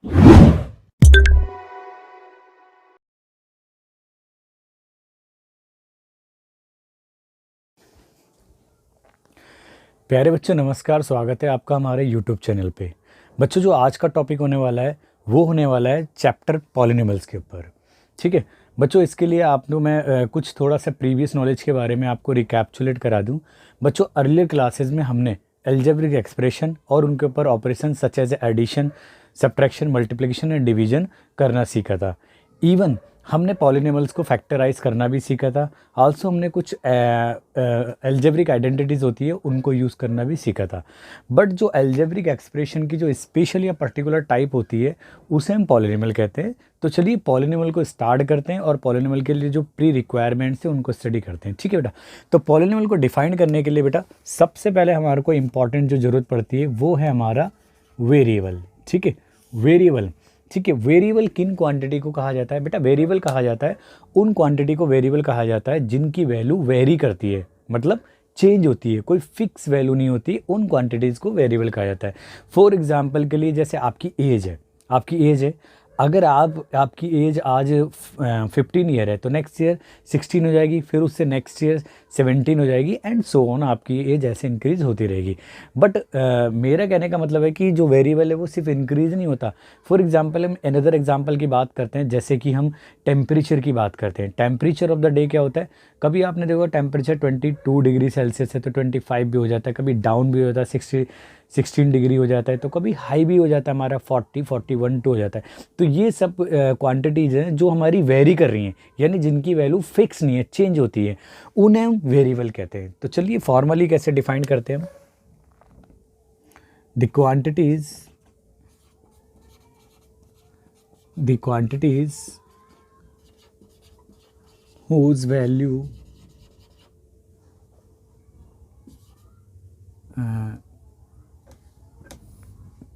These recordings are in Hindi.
प्यारे बच्चों नमस्कार, स्वागत है आपका हमारे यूट्यूब चैनल पे। बच्चों जो आज का टॉपिक होने वाला है वो होने वाला है चैप्टर पॉलिनॉमियल्स के ऊपर। ठीक है बच्चों, इसके लिए आपको मैं कुछ थोड़ा सा प्रीवियस नॉलेज के बारे में आपको रिकैप्चुलेट करा दूं। बच्चों अर्लियर क्लासेस में हमने एल्जेब्रिक एक्सप्रेशन और उनके ऊपर operation such as addition, subtraction, multiplication and division करना सीखा था। इवन हमने पॉलिनॉमियल्स को फैक्टराइज करना भी सीखा था। आल्सो हमने कुछ एल्जेब्रिक आइडेंटिटीज़ होती है उनको यूज़ करना भी सीखा था। बट जो एल्जेब्रिक एक्सप्रेशन की जो स्पेशल या पर्टिकुलर टाइप होती है उसे हम पॉलिनॉमियल कहते हैं। तो चलिए पॉलिनॉमियल को स्टार्ट करते हैं और पॉलिनॉमियल के लिए जो प्री रिक्वायरमेंट्स है उनको स्टडी करते हैं। ठीक है बेटा, तो पॉलिनॉमियल को डिफाइन करने के लिए बेटा सबसे पहले हमारे को इंपॉर्टेंट जो ज़रूरत पड़ती है वो है हमारा वेरिएबल। ठीक है, वेरिएबल। ठीक है, वेरिएबल किन क्वांटिटी को कहा जाता है बेटा? वेरिएबल कहा जाता है उन क्वांटिटी को वेरिएबल कहा जाता है जिनकी वैल्यू वेरी करती है, मतलब चेंज होती है, कोई फिक्स वैल्यू नहीं होती, उन क्वांटिटीज़ को वेरिएबल कहा जाता है। फॉर एग्जांपल के लिए जैसे आपकी एज है, अगर आपकी एज आज 15 ईयर है तो नेक्स्ट ईयर 16 हो जाएगी, फिर उससे नेक्स्ट ईयर 17 हो जाएगी एंड सो ऑन, आपकी एज ऐसे इंक्रीज होती रहेगी। बट मेरा कहने का मतलब है कि जो वेरिएबल है वो सिर्फ इंक्रीज नहीं होता। फॉर एग्जांपल हम अनदर एग्जांपल की बात करते हैं, जैसे कि हम टेम्परेचर की बात करते हैं। टेम्परेचर ऑफ द डे क्या होता है? कभी आपने देखो टेम्परेचर 22 डिग्री सेल्सियस है तो 25 भी हो जाता है, कभी डाउन भी हो जाता है 16 डिग्री हो जाता है, तो कभी हाई भी हो जाता है हमारा 41 टू हो जाता है। तो ये सब क्वांटिटीज़ हैं जो हमारी वेरी कर रही हैं, यानी जिनकी वैल्यू फिक्स नहीं है, चेंज होती है, उन्हें हम वेरिएबल कहते हैं। तो चलिए फॉर्मली कैसे डिफाइन करते हैं हम। The quantities whose value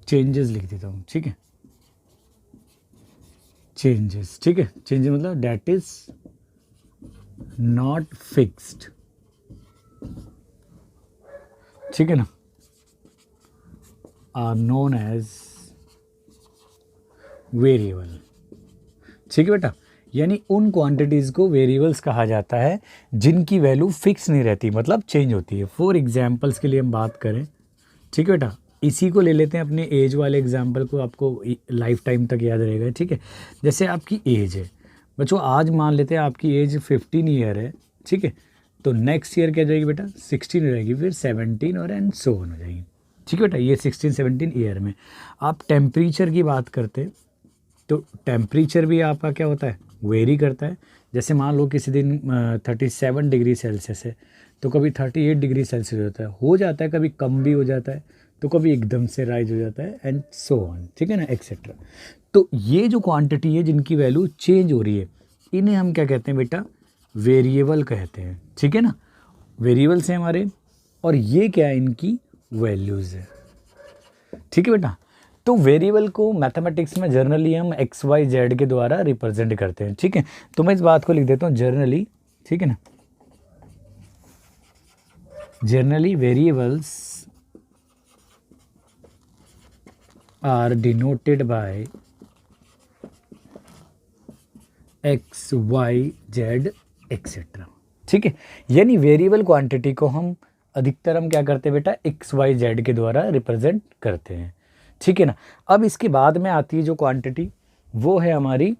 changes लिख देता हूँ। ठीक है, चेंजेस। ठीक है, चेंजेस मतलब दैट इज नॉट फिक्स्ड। ठीक है ना, आर नोन एज वेरिएबल। ठीक है बेटा, यानी उन क्वांटिटीज़ को वेरिएबल्स कहा जाता है जिनकी वैल्यू फिक्स नहीं रहती, मतलब चेंज होती है। फॉर एग्जांपल्स के लिए हम बात करें, ठीक है बेटा, इसी को ले लेते हैं अपने एज वाले एग्जांपल को, आपको लाइफ टाइम तक याद रहेगा। ठीक है, जैसे आपकी एज है बच्चों, आज मान लेते हैं आपकी एज 15 ईयर है। ठीक है, तो नेक्स्ट ईयर क्या जाएगी बेटा? 16 हो जाएगी, फिर 17 और एंड सो ऑन हो जाएगी। ठीक है बेटा, ये 16-17 ईयर में। आप टेम्परेचर की बात करते हैं तो टेम्परेचर भी आपका क्या होता है? वेरी करता है। जैसे मान लो किसी दिन 37 डिग्री सेल्सियस है तो कभी 38 डिग्री सेल्सियस हो जाता है, कभी कम भी हो जाता है, तो कभी एकदम से राइज हो जाता है एंड सो ऑन। ठीक है ना, एक्सेट्रा। तो ये जो क्वांटिटी है जिनकी वैल्यू चेंज हो रही है, इन्हें हम क्या कहते हैं बेटा? वेरिएबल कहते हैं। ठीक है ना, वेरिएबल्स हैं हमारे, और ये क्या है? इनकी वैल्यूज़ है। ठीक है बेटा, तो वेरिएबल को मैथमेटिक्स में जर्नली हम एक्स वाई जेड के द्वारा रिप्रेजेंट करते हैं। ठीक है, तो मैं इस बात को लिख देता हूँ जर्नली। ठीक है ना, generally variables are denoted by x y z etcetera. ठीक है, यानी वेरिएबल क्वांटिटी को हम अधिकतर हम क्या करते हैं बेटा? एक्स वाई जेड के द्वारा रिप्रेजेंट करते हैं। ठीक है ना, अब इसके बाद में आती है जो क्वांटिटी, वो है हमारी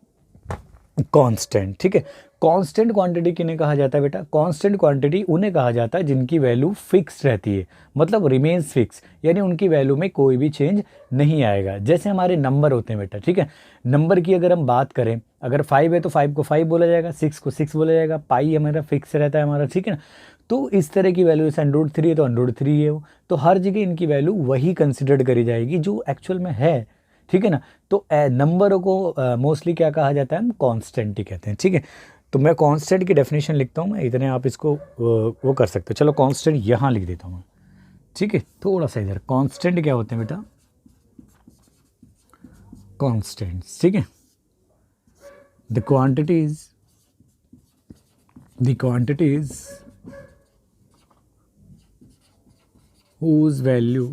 कांस्टेंट। ठीक है, कांस्टेंट क्वांटिटी किन्हें कहा जाता है बेटा? कांस्टेंट क्वांटिटी उन्हें कहा जाता है जिनकी वैल्यू फिक्स रहती है, मतलब रिमेन्स फिक्स, यानी उनकी वैल्यू में कोई भी चेंज नहीं आएगा। जैसे हमारे नंबर होते हैं बेटा। ठीक है, नंबर की अगर हम बात करें, अगर 5 है तो 5 को 5 बोला जाएगा, 6 को 6 बोला जाएगा, पाई हमारा फिक्स रहता है हमारा। ठीक है ना, तो इस तरह की वैल्यू, जैसे 103 है तो 103 है वो, तो हर जगह इनकी वैल्यू वही कंसिडर्ड करी जाएगी जो एक्चुअल में है। ठीक है ना, तो नंबरों को मोस्टली क्या कहा जाता है? हम कांस्टेंट ही कहते हैं। ठीक है, तो मैं कांस्टेंट की डेफिनेशन लिखता हूँ, मैं इतने आप इसको वो कर सकते हो। चलो कांस्टेंट यहाँ लिख देता हूँ मैं। ठीक है, थोड़ा सा इधर कांस्टेंट क्या होते हैं बेटा? कांस्टेंट्स। ठीक है, the quantities whose value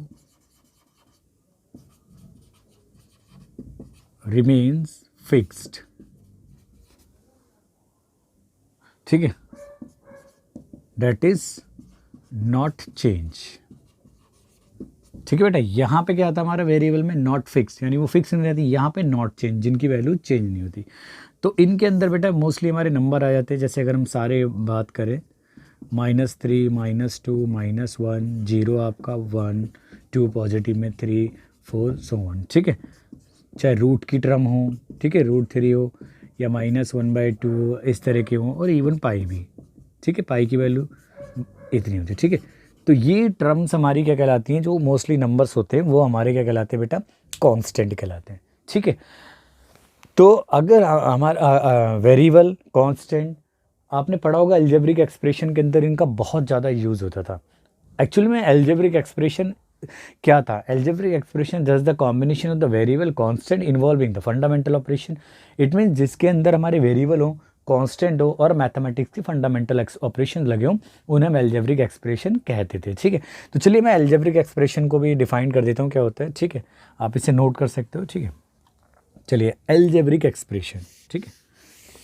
remains fixed, ठीक है, दैट इज नॉट चेंज, ठीक है बेटा। यहाँ पे क्या आता है हमारा वेरिएबल में नॉट फिक्स, यानी वो फिक्स नहीं रहती, यहाँ पे नॉट चेंज, जिनकी वैल्यू चेंज नहीं होती। तो इनके अंदर बेटा मोस्टली हमारे नंबर आ जाते हैं, जैसे अगर हम सारे बात करें -3 -2 -1 0 आपका 1 2 पॉजिटिव में 3 4 सो ऑन, ठीक है। चाहे रूट की टर्म हो, ठीक है, √3 हो या -1/2 इस तरह के हों, और इवन पाई भी, ठीक है, पाई की वैल्यू इतनी होती है, ठीक है। तो ये टर्म्स हमारी क्या कहलाती हैं, जो मोस्टली नंबर्स होते हैं वो हमारे क्या कहलाते हैं बेटा, कांस्टेंट कहलाते हैं, ठीक है। तो अगर हमारा वेरिएबल कांस्टेंट, आपने पढ़ा होगा अलजेब्रिक एक्सप्रेशन के अंदर इनका बहुत ज़्यादा यूज़ होता था। एक्चुअली में अलजेब्रिक एक्सप्रेशन क्या था, algebraic expression just the combination of the variable constant involving the fundamental operation. It mean जिसके अंदर हमारे वेरिएबल हो, कांस्टेंट हो और मैथमेटिक्स की फंडामेंटल ऑपरेशन लगे हों, उन्हें हम अलजेब्रिक एक्सप्रेशन कहते थे, ठीक है। तो चलिए मैं अलजेब्रिक एक्सप्रेशन को भी डिफाइन कर देता हूँ क्या होता है, ठीक है, आप इसे नोट कर सकते हो, ठीक है। चलिए अलजेब्रिक एक्सप्रेशन, ठीक है।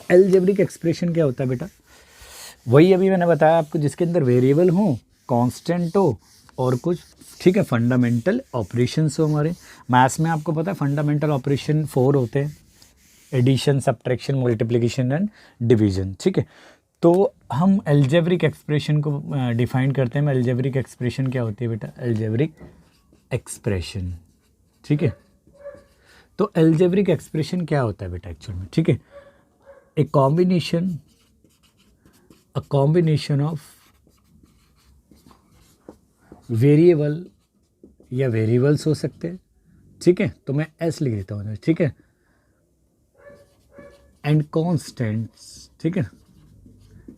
अलजेब्रिक एक्सप्रेशन क्या होता है बेटा, वही अभी मैंने बताया आपको, जिसके अंदर वेरिएबल हो, कांस्टेंट हो और कुछ, ठीक है, फंडामेंटल ऑपरेशंस हो। हमारे मैथ्स में आपको पता है फंडामेंटल ऑपरेशन 4 होते हैं, addition, subtraction, multiplication and division, ठीक है। तो हम अलजेब्रिक एक्सप्रेशन को डिफाइन करते हैं। अलजेब्रिक एक्सप्रेशन क्या होती है बेटा, अलजेब्रिक एक्सप्रेशन, ठीक है। तो अलजेब्रिक एक्सप्रेशन क्या होता है बेटा एक्चुअल में, ठीक है, ए कॉम्बिनेशन ऑफ वेरिएबल या वेरिएबल्स हो सकते हैं, ठीक है, तो मैं एस लिख देता हूँ, ठीक है, एंड कॉन्स्टेंट्स, ठीक है,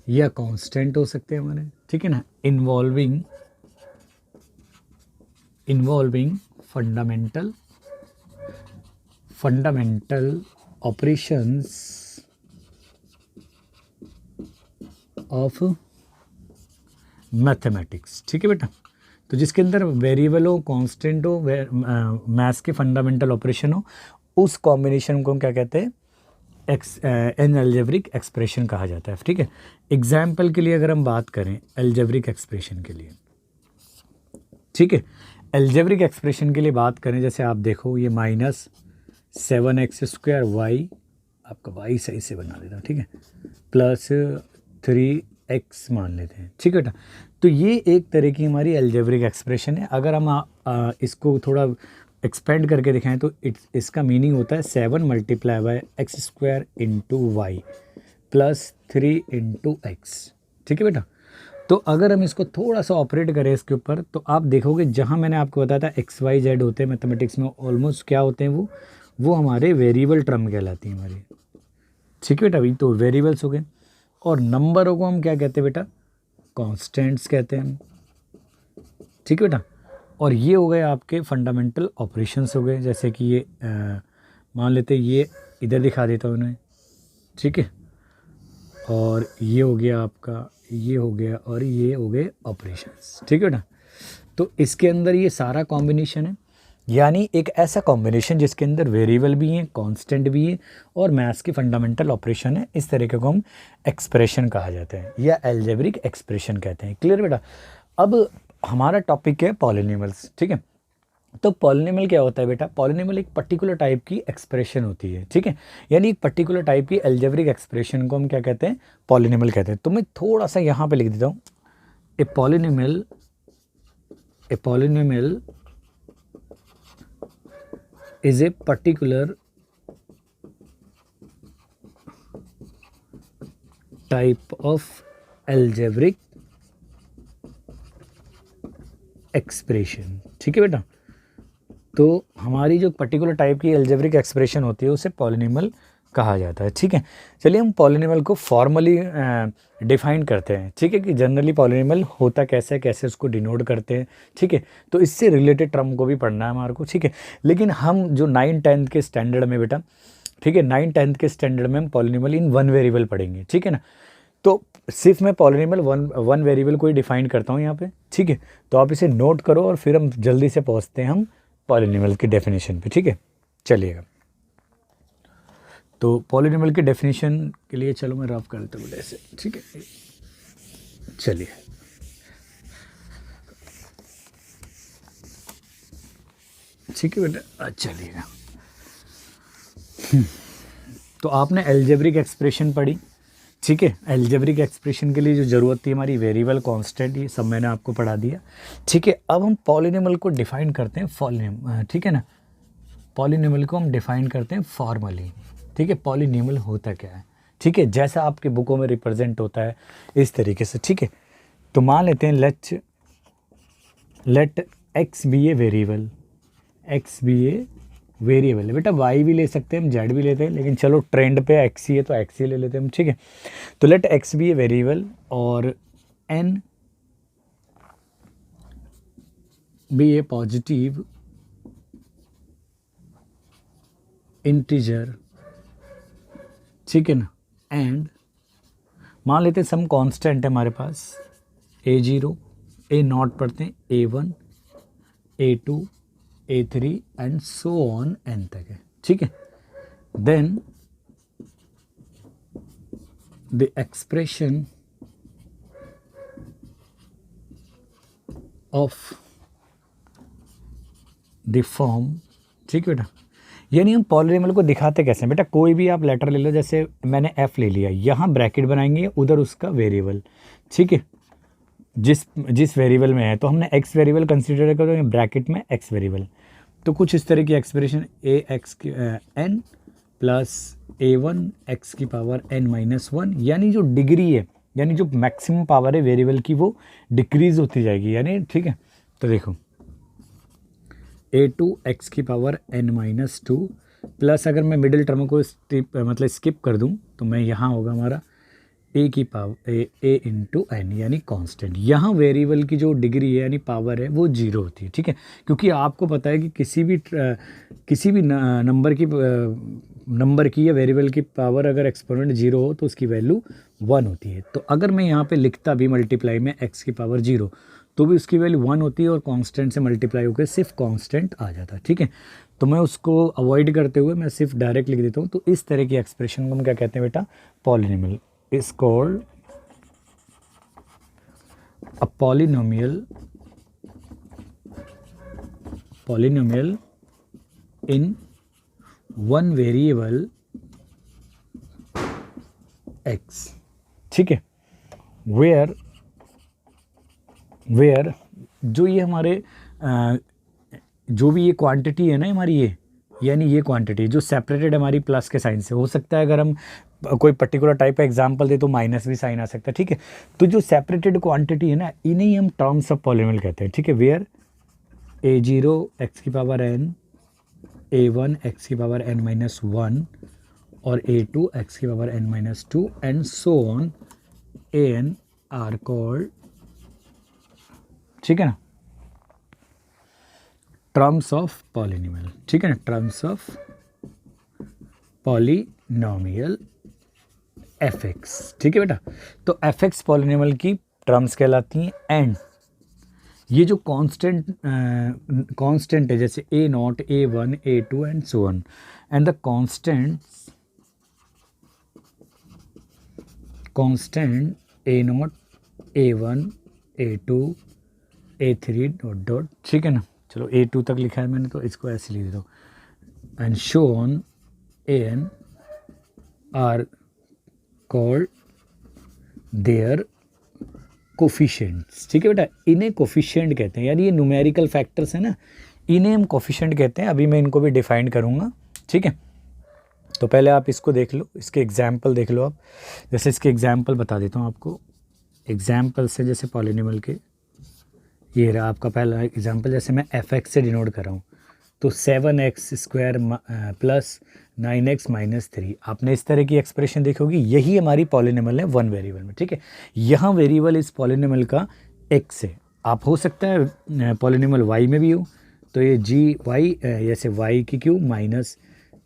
या कांस्टेंट हो सकते हैं हमारे, ठीक है ना, involving fundamental operations of mathematics, ठीक है बेटा। तो जिसके अंदर वेरिएबल हो, कांस्टेंट हो, मैथ्स के फंडामेंटल ऑपरेशन हो, उस कॉम्बिनेशन को हम क्या कहते हैं, एन अलजेब्रिक एक्सप्रेशन कहा जाता है, ठीक है। एग्जाम्पल के लिए अगर हम बात करें अलजेब्रिक एक्सप्रेशन के लिए, ठीक है, अलजेब्रिक एक्सप्रेशन के लिए बात करें, जैसे आप देखो ये -7x² y, आपका y सही से बना देता हूँ, ठीक है, +3x मान लेते हैं, ठीक है बेटा। तो ये एक तरह की हमारी अलजेब्रिक एक्सप्रेशन है। अगर हम इसको थोड़ा एक्सपेंड करके दिखाएं तो इसका मीनिंग होता है 7 × x² × y +3 × x, ठीक है बेटा। तो अगर हम इसको थोड़ा सा ऑपरेट करें इसके ऊपर, तो आप देखोगे जहां मैंने आपको बताया था XYZ होते हैं मैथमेटिक्स में, ऑलमोस्ट क्या होते हैं वो हमारे वेरिएबल टर्म कहलाती हैं हमारी, ठीक है बेटा। अभी तो वेरिएबल्स हो गए, और नंबरों को हम क्या कहते हैं बेटा, कांस्टेंट्स कहते हैं, ठीक है बेटा। और ये हो गए आपके फंडामेंटल ऑपरेशंस हो गए, जैसे कि ये मान लेते हैं, ये इधर दिखा देता हूँ उन्हें, ठीक है, और ये हो गया आपका, ये हो गया, और ये हो गए ऑपरेशंस, ठीक है बेटा। तो इसके अंदर ये सारा कॉम्बिनेशन है, यानी एक ऐसा कॉम्बिनेशन जिसके अंदर वेरिएबल भी हैं, कांस्टेंट भी है और मैथ्स की फंडामेंटल ऑपरेशन है। इस तरीके को हम एक्सप्रेशन कहा जाता है या अलजेब्रिक एक्सप्रेशन कहते हैं। क्लियर बेटा। अब हमारा टॉपिक है पॉलिनॉमियल्स, ठीक है। तो पॉलिनॉमियल क्या होता है बेटा, पॉलिनॉमियल एक पर्टिकुलर टाइप की एक्सप्रेशन होती है, ठीक है, यानी एक पर्टिकुलर टाइप की अलजेब्रिक एक्सप्रेशन को हम क्या कहते हैं, पॉलिनॉमियल कहते हैं। तो मैं थोड़ा सा यहाँ पे लिख देता हूँ, ए polynomial is a particular type of algebraic expression, ठीक है बेटा। तो हमारी जो पर्टिकुलर टाइप की अलजेब्रिक एक्सप्रेशन होती है उसे पॉलिनॉमियल कहा जाता है, ठीक है। चलिए हम पॉलिनॉमियल को फॉर्मली डिफाइन करते हैं, ठीक है, कि जनरली पॉलिनॉमियल होता कैसे है, कैसे उसको डिनोट करते हैं, ठीक है। तो इससे रिलेटेड टर्म को भी पढ़ना है हमारे को, ठीक है। लेकिन हम जो 9th-10th के स्टैंडर्ड में बेटा, ठीक है, 9th-10th के स्टैंडर्ड में हम पॉलिनॉमियल इन वन वेरिएबल पढ़ेंगे, ठीक है ना। तो सिर्फ मैं पॉलिनॉमियल वन वेरिएबल को ही डिफाइन करता हूँ यहाँ पे, ठीक है। तो आप इसे नोट करो और फिर हम जल्दी से पहुँचते हैं हम पॉलिनॉमियल की डेफिनेशन पे, ठीक है। चलिएगा, तो पॉलिनोमियल की डेफिनेशन के लिए चलो मैं रफ कर देता हूँ ऐसे, ठीक है। चलिए, ठीक है बेटा, चलिएगा। तो आपने एल्जेब्रिक एक्सप्रेशन पढ़ी, ठीक है। एल्जेब्रिक एक्सप्रेशन के लिए जो ज़रूरत थी हमारी वेरिएबल, कांस्टेंट, ये सब मैंने आपको पढ़ा दिया, ठीक है। अब हम पॉलिनोमियल को डिफाइन करते हैं ठीक है ना। पॉलिनोमियल को हम डिफाइन करते हैं फॉर्मली, ठीक है। पॉलिनोमियल होता क्या है, ठीक है, जैसा आपके बुकों में रिप्रेजेंट होता है इस तरीके से, ठीक है। तो मान लेते हैं let x be a variable, x be a variable है बेटा, वाई भी ले सकते हैं हम, जेड भी लेते हैं, लेकिन चलो ट्रेंड पे एक्स ही है तो एक्स ही ले लेते हैं हम, ठीक है। तो let x be a variable और n be a positive integer, ठीक है ना। एंड मान लेते हैं सम कांस्टेंट है हमारे पास, A0 A0 पढ़ते हैं, A1 A2 A3 and so on n तक है, ठीक है। Then the expression of the form, ठीक है बेटा। यानी हम पॉलिनोमियल को दिखाते कैसे हैं बेटा, कोई भी आप लेटर ले लो, जैसे मैंने f ले लिया, यहाँ ब्रैकेट बनाएंगे, उधर उसका वेरिएबल, ठीक है, जिस वेरिएबल में है, तो हमने x वेरिएबल कंसीडर करो ब्रैकेट में x वेरिएबल। तो कुछ इस तरह की एक्सप्रेशन ax की n प्लस a1 x की पावर n-1, यानी जो डिग्री है, यानी जो मैक्सिमम पावर है वेरिएबल की, वो डिक्रीज होती जाएगी, यानी ठीक है। तो देखो a2 x की पावर n-2 प्लस, अगर मैं मिडिल टर्म को स्किप कर दूं तो मैं यहाँ होगा हमारा a की पावर a इंटू एन, यानी कांस्टेंट। यहाँ वेरिएबल की जो डिग्री है यानी पावर है वो 0 होती है, ठीक है। क्योंकि आपको पता है कि किसी भी नंबर की या वेरिएबल की पावर अगर एक्सपोनेंट 0 हो तो उसकी वैल्यू 1 होती है। तो अगर मैं यहाँ पे लिखता भी मल्टीप्लाई में x की पावर 0, तो भी उसकी वैल्यू 1 होती है, और कांस्टेंट से मल्टीप्लाई होकर सिर्फ कांस्टेंट आ जाता है, ठीक है। तो मैं उसको अवॉइड करते हुए मैं सिर्फ डायरेक्ट लिख देता हूँ। तो इस तरह की एक्सप्रेशन को हम क्या कहते हैं बेटा, polynomial is called a polynomial in one variable x, ठीक है। where जो ये हमारे जो भी ये क्वांटिटी है ना हमारी, ये यानी ये क्वांटिटी जो सेपरेटेड हमारी प्लस के साइन से, हो सकता है अगर हम कोई पर्टिकुलर टाइप का एग्जांपल दे तो माइनस भी साइन आ सकता है, ठीक है। तो जो सेपरेटेड क्वांटिटी है ना, इन्हें ही हम टर्म्स ऑफ पॉलिनोमियल कहते हैं, ठीक है। वेयर a0 x की पावर n, a1 x की पावर n-1 और a2 x की power n-2 and so on an are called, ठीक है ना, टर्म्स ऑफ पॉलिनोमियल, ठीक है ना, टर्म्स ऑफ पॉलिनोमियल fx, ठीक है बेटा। तो fx पॉलिनोमियल की टर्म्स कहलाती हैं। एंड ये जो कांस्टेंट है, जैसे a0 a1 a2 and so on, and the constant a0 a1 a2 a3 dot dot, ठीक है ना। चलो a2 तक लिखा है मैंने, तो इसको ऐसे लिख देता हूँ, and so on an are called their coefficients, ठीक है बेटा। इन्हें कोफिशिएंट कहते हैं, यानी ये न्यूमेरिकल फैक्टर्स हैं ना, इन्हें हम कोफिशिएंट कहते हैं। अभी मैं इनको भी डिफाइन करूँगा, ठीक है। तो पहले आप इसको देख लो, इसके एग्जाम्पल देख लो आप। जैसे इसके एग्जाम्पल बता देता हूँ आपको, एग्जाम्पल से, जैसे पॉलिनोमियल के, ये रहा आपका पहला एग्जाम्पल। जैसे मैं fx से डिनोट कर रहा हूँ, तो 7x² प्लस 9x माइनस 3, आपने इस तरह की एक्सप्रेशन देखी होगी। यही हमारी पॉलिनोमियल है वन वेरिएबल में, ठीक है। यहाँ वेरिएबल इस पॉलिनोमियल का x है। आप हो सकता है पॉलिनोमियल y में भी हो, तो ये gy जैसे y की क्यू माइनस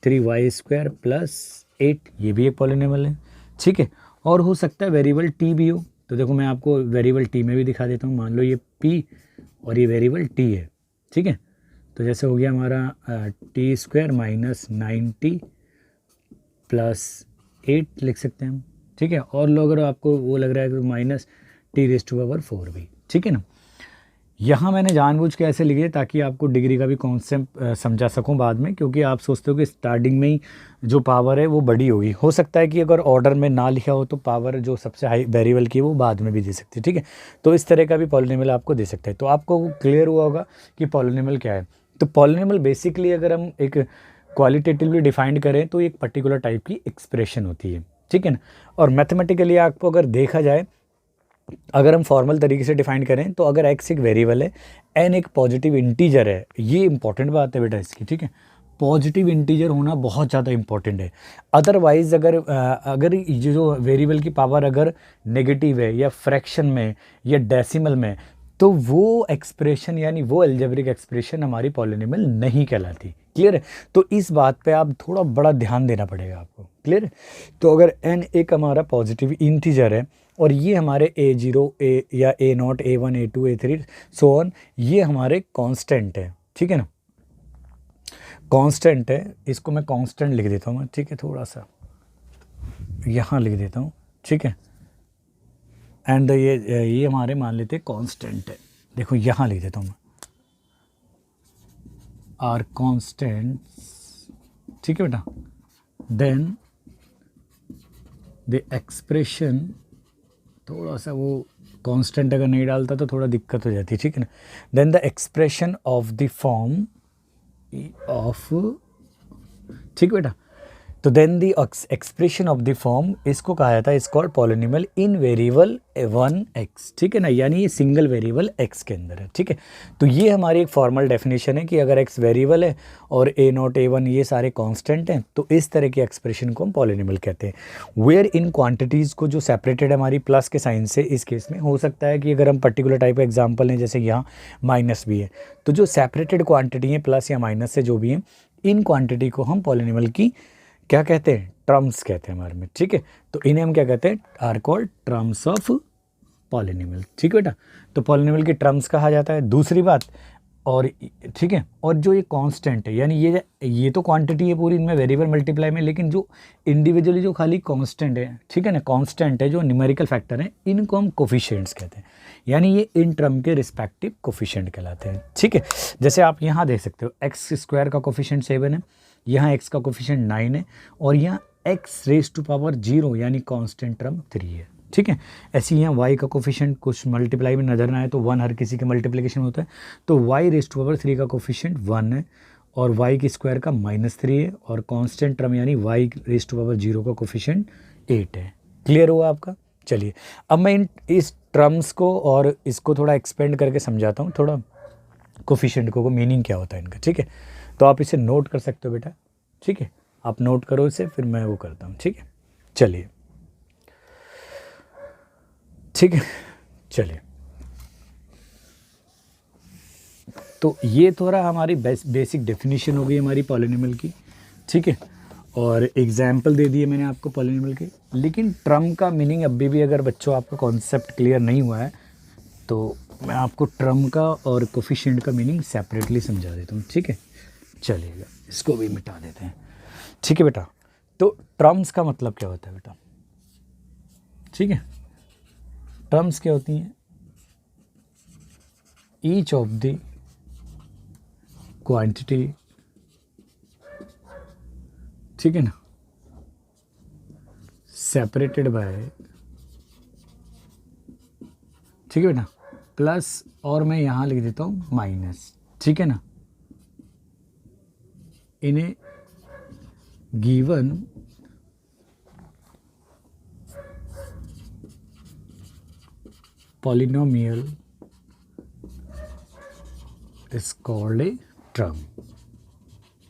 3y² प्लस 8, ये भी एक पॉलिनोमियल है, ठीक है। और हो सकता है वेरिएबल t भी हो, तो देखो मैं आपको वेरिएबल t में भी दिखा देता हूँ। मान लो ये p और ये वेरिएबल t है, ठीक है। तो जैसे हो गया हमारा t² माइनस 90 +8 लिख सकते हैं हम, ठीक है। और लो अगर आपको वो लग रहा है कि -t⁴ भी, ठीक है ना। यहाँ मैंने जानबूझ के ऐसे लिखे ताकि आपको डिग्री का भी कॉन्सेप्ट समझा सकूँ बाद में, क्योंकि आप सोचते हो कि स्टार्टिंग में ही जो पावर है वो बड़ी होगी। हो सकता है कि अगर ऑर्डर में ना लिखा हो तो पावर जो सबसे हाई वेरिएबल की है वो बाद में भी दे सकते हैं, ठीक है। तो इस तरह का भी पॉलिनोमियल आपको दे सकते हैं। तो आपको क्लियर हुआ होगा कि पॉलिनोमियल क्या है। तो पॉलिनोमियल बेसिकली अगर हम एक क्वालिटेटिवली डिफाइंड करें तो एक पर्टिकुलर टाइप की एक्सप्रेशन होती है, ठीक है ना। और मैथमेटिकली आपको अगर देखा जाए, अगर हम फॉर्मल तरीके से डिफाइन करें तो अगर x एक वेरिएबल है, n एक पॉजिटिव इंटीजर है, ये इंपॉर्टेंट बात है बेटा इसकी, ठीक है। पॉजिटिव इंटीजर होना बहुत ज़्यादा इंपॉर्टेंट है। अदरवाइज अगर ये जो वेरिएबल की पावर अगर नेगेटिव है या फ्रैक्शन में या डेसिमल में, तो वो एक्सप्रेशन यानी वो अलजेब्रिक एक्सप्रेशन हमारी पॉलिनोमियल नहीं कहलाती। क्लियर है। तो इस बात पे आप थोड़ा बड़ा ध्यान देना पड़ेगा आपको। क्लियर है। तो अगर n एक हमारा पॉजिटिव इंटीजर है और ये हमारे a0 a या a0 a1 a2 a3 so on, ये हमारे कांस्टेंट है, ठीक है ना। कांस्टेंट है, इसको मैं कांस्टेंट लिख देता हूँ, ठीक है, थोड़ा सा यहाँ लिख देता हूँ, ठीक है। एंड ये हमारे मान लेते हैं कांस्टेंट है। देखो यहाँ लिख देता हूँ मैं, आर कांस्टेंट, ठीक है बेटा। देन द एक्सप्रेशन, थोड़ा सा वो कांस्टेंट अगर नहीं डालता तो थोड़ा दिक्कत हो जाती है, ठीक है ना। Then the expression of the form of, ठीक बेटा। तो then the expression of the form, इसको कहा जाता है, इस कॉल्ड पॉलिनोमियल इन वेरिएबल 1x, ठीक है ना। यानी ये सिंगल वेरिएबल x के अंदर है, ठीक है। तो ये हमारी एक फॉर्मल डेफिनेशन है कि अगर x वेरिएबल है और a0 a1 ये सारे कांस्टेंट हैं, तो इस तरह की एक्सप्रेशन को हम पॉलिनोमियल कहते हैं। वेयर इन क्वांटिटीज़ को जो सेपरेटेड है हमारी प्लस के साइन से, इस केस में हो सकता है कि अगर हम पर्टिकुलर टाइप का एग्जाम्पल लें, जैसे यहाँ माइनस भी है, तो जो सेपरेटेड क्वान्टिटी है प्लस या माइनस से जो भी है, इन क्वान्टिटी को हम पॉलिनोमियल की क्या कहते हैं, टर्म्स कहते हैं हमारे में, ठीक है। तो इन्हें हम क्या कहते हैं, are called terms of polynomial, ठीक है बेटा। तो पॉलिनोमियल की टर्म्स कहा जाता है। दूसरी बात, और ठीक है, और जो ये कांस्टेंट है, यानी ये तो क्वांटिटी है पूरी इनमें वेरिएबल मल्टीप्लाई में, लेकिन जो इंडिविजुअली जो खाली कांस्टेंट है, ठीक है ना, कांस्टेंट है जो न्यूमेरिकल फैक्टर है, इनको हम कोफिशिएंट्स कहते हैं। यानी ये इन टर्म के रिस्पेक्टिव कोफिशिएंट कहलाते हैं, ठीक है। जैसे आप यहाँ देख सकते हो, x² का कोफिशिएंट 7 है, यहाँ x का कोफिशिएंट 9 है, और यहाँ x⁻0 यानी कांस्टेंट टर्म 3 है, ठीक है। ऐसे ही यहाँ y का कोफिशिएंट कुछ मल्टीप्लाई में नजर ना आए तो 1 हर किसी के मल्टीप्लिकेशन होता है, तो y⁻3 का कोफिशिएंट 1 है और y की स्क्वायर का -3 है, और कांस्टेंट टर्म यानी y⁻0 का कोफिशिएंट 8 है। क्लियर हुआ आपका। चलिए अब मैं इस टर्म्स को और इसको थोड़ा एक्सपेंड करके समझाता हूँ, थोड़ा कोफिशिएंट को मीनिंग क्या होता है इनका, ठीक है। तो आप इसे नोट कर सकते हो बेटा, ठीक है। आप नोट करो इसे, फिर मैं वो करता हूँ, ठीक है। चलिए, ठीक है, चलिए। तो ये थोड़ा हमारी बेसिक डेफिनेशन हो गई हमारी पॉलिनोमियल की, ठीक है। और एग्जाम्पल दे दिए मैंने आपको पॉलिनोमियल के, लेकिन टर्म का मीनिंग अभी भी अगर बच्चों आपका कॉन्सेप्ट क्लियर नहीं हुआ है तो मैं आपको टर्म का और कोफिशिएंट का मीनिंग सेपरेटली समझा देता हूँ, ठीक है। चलिएगा, इसको भी मिटा देते हैं, ठीक है बेटा। तो टर्म्स का मतलब क्या होता है बेटा, ठीक है। टर्म्स क्या होती हैं, ईच ऑफ द क्वांटिटी, ठीक है ना, सेपरेटेड बाय, ठीक है बेटा, प्लस, और मैं यहाँ लिख देता हूँ माइनस, ठीक है ना, in a given polynomial is called a term,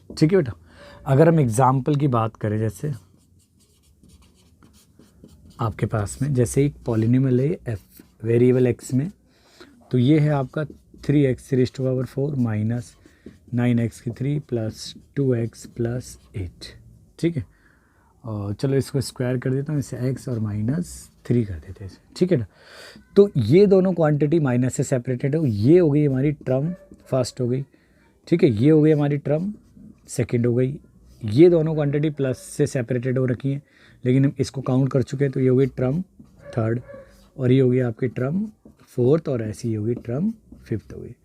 ठीक है बेटा। अगर हम एग्जाम्पल की बात करें, जैसे आपके पास में जैसे एक पॉलिनोमियल है एफ वेरिएबल एक्स में, तो ये है आपका 3x⁻4 minus 9x³ plus 2x plus 8, ठीक है। और चलो इसको स्क्वायर कर देता हूँ, इसे x और -3 कर देते हैं इसे, ठीक है ना। तो ये दोनों क्वांटिटी माइनस से सेपरेटेड हो, ये हो गई हमारी टर्म फर्स्ट हो गई, ठीक है। ये हो गई हमारी टर्म सेकंड हो गई, ये दोनों क्वांटिटी प्लस से सेपरेटेड हो रखी हैं, लेकिन हम इसको काउंट कर चुके हैं, तो ये होगी टर्म थर्ड और ये होगी आपकी टर्म फोर्थ और ऐसी होगी टर्म फिफ्थ होगी।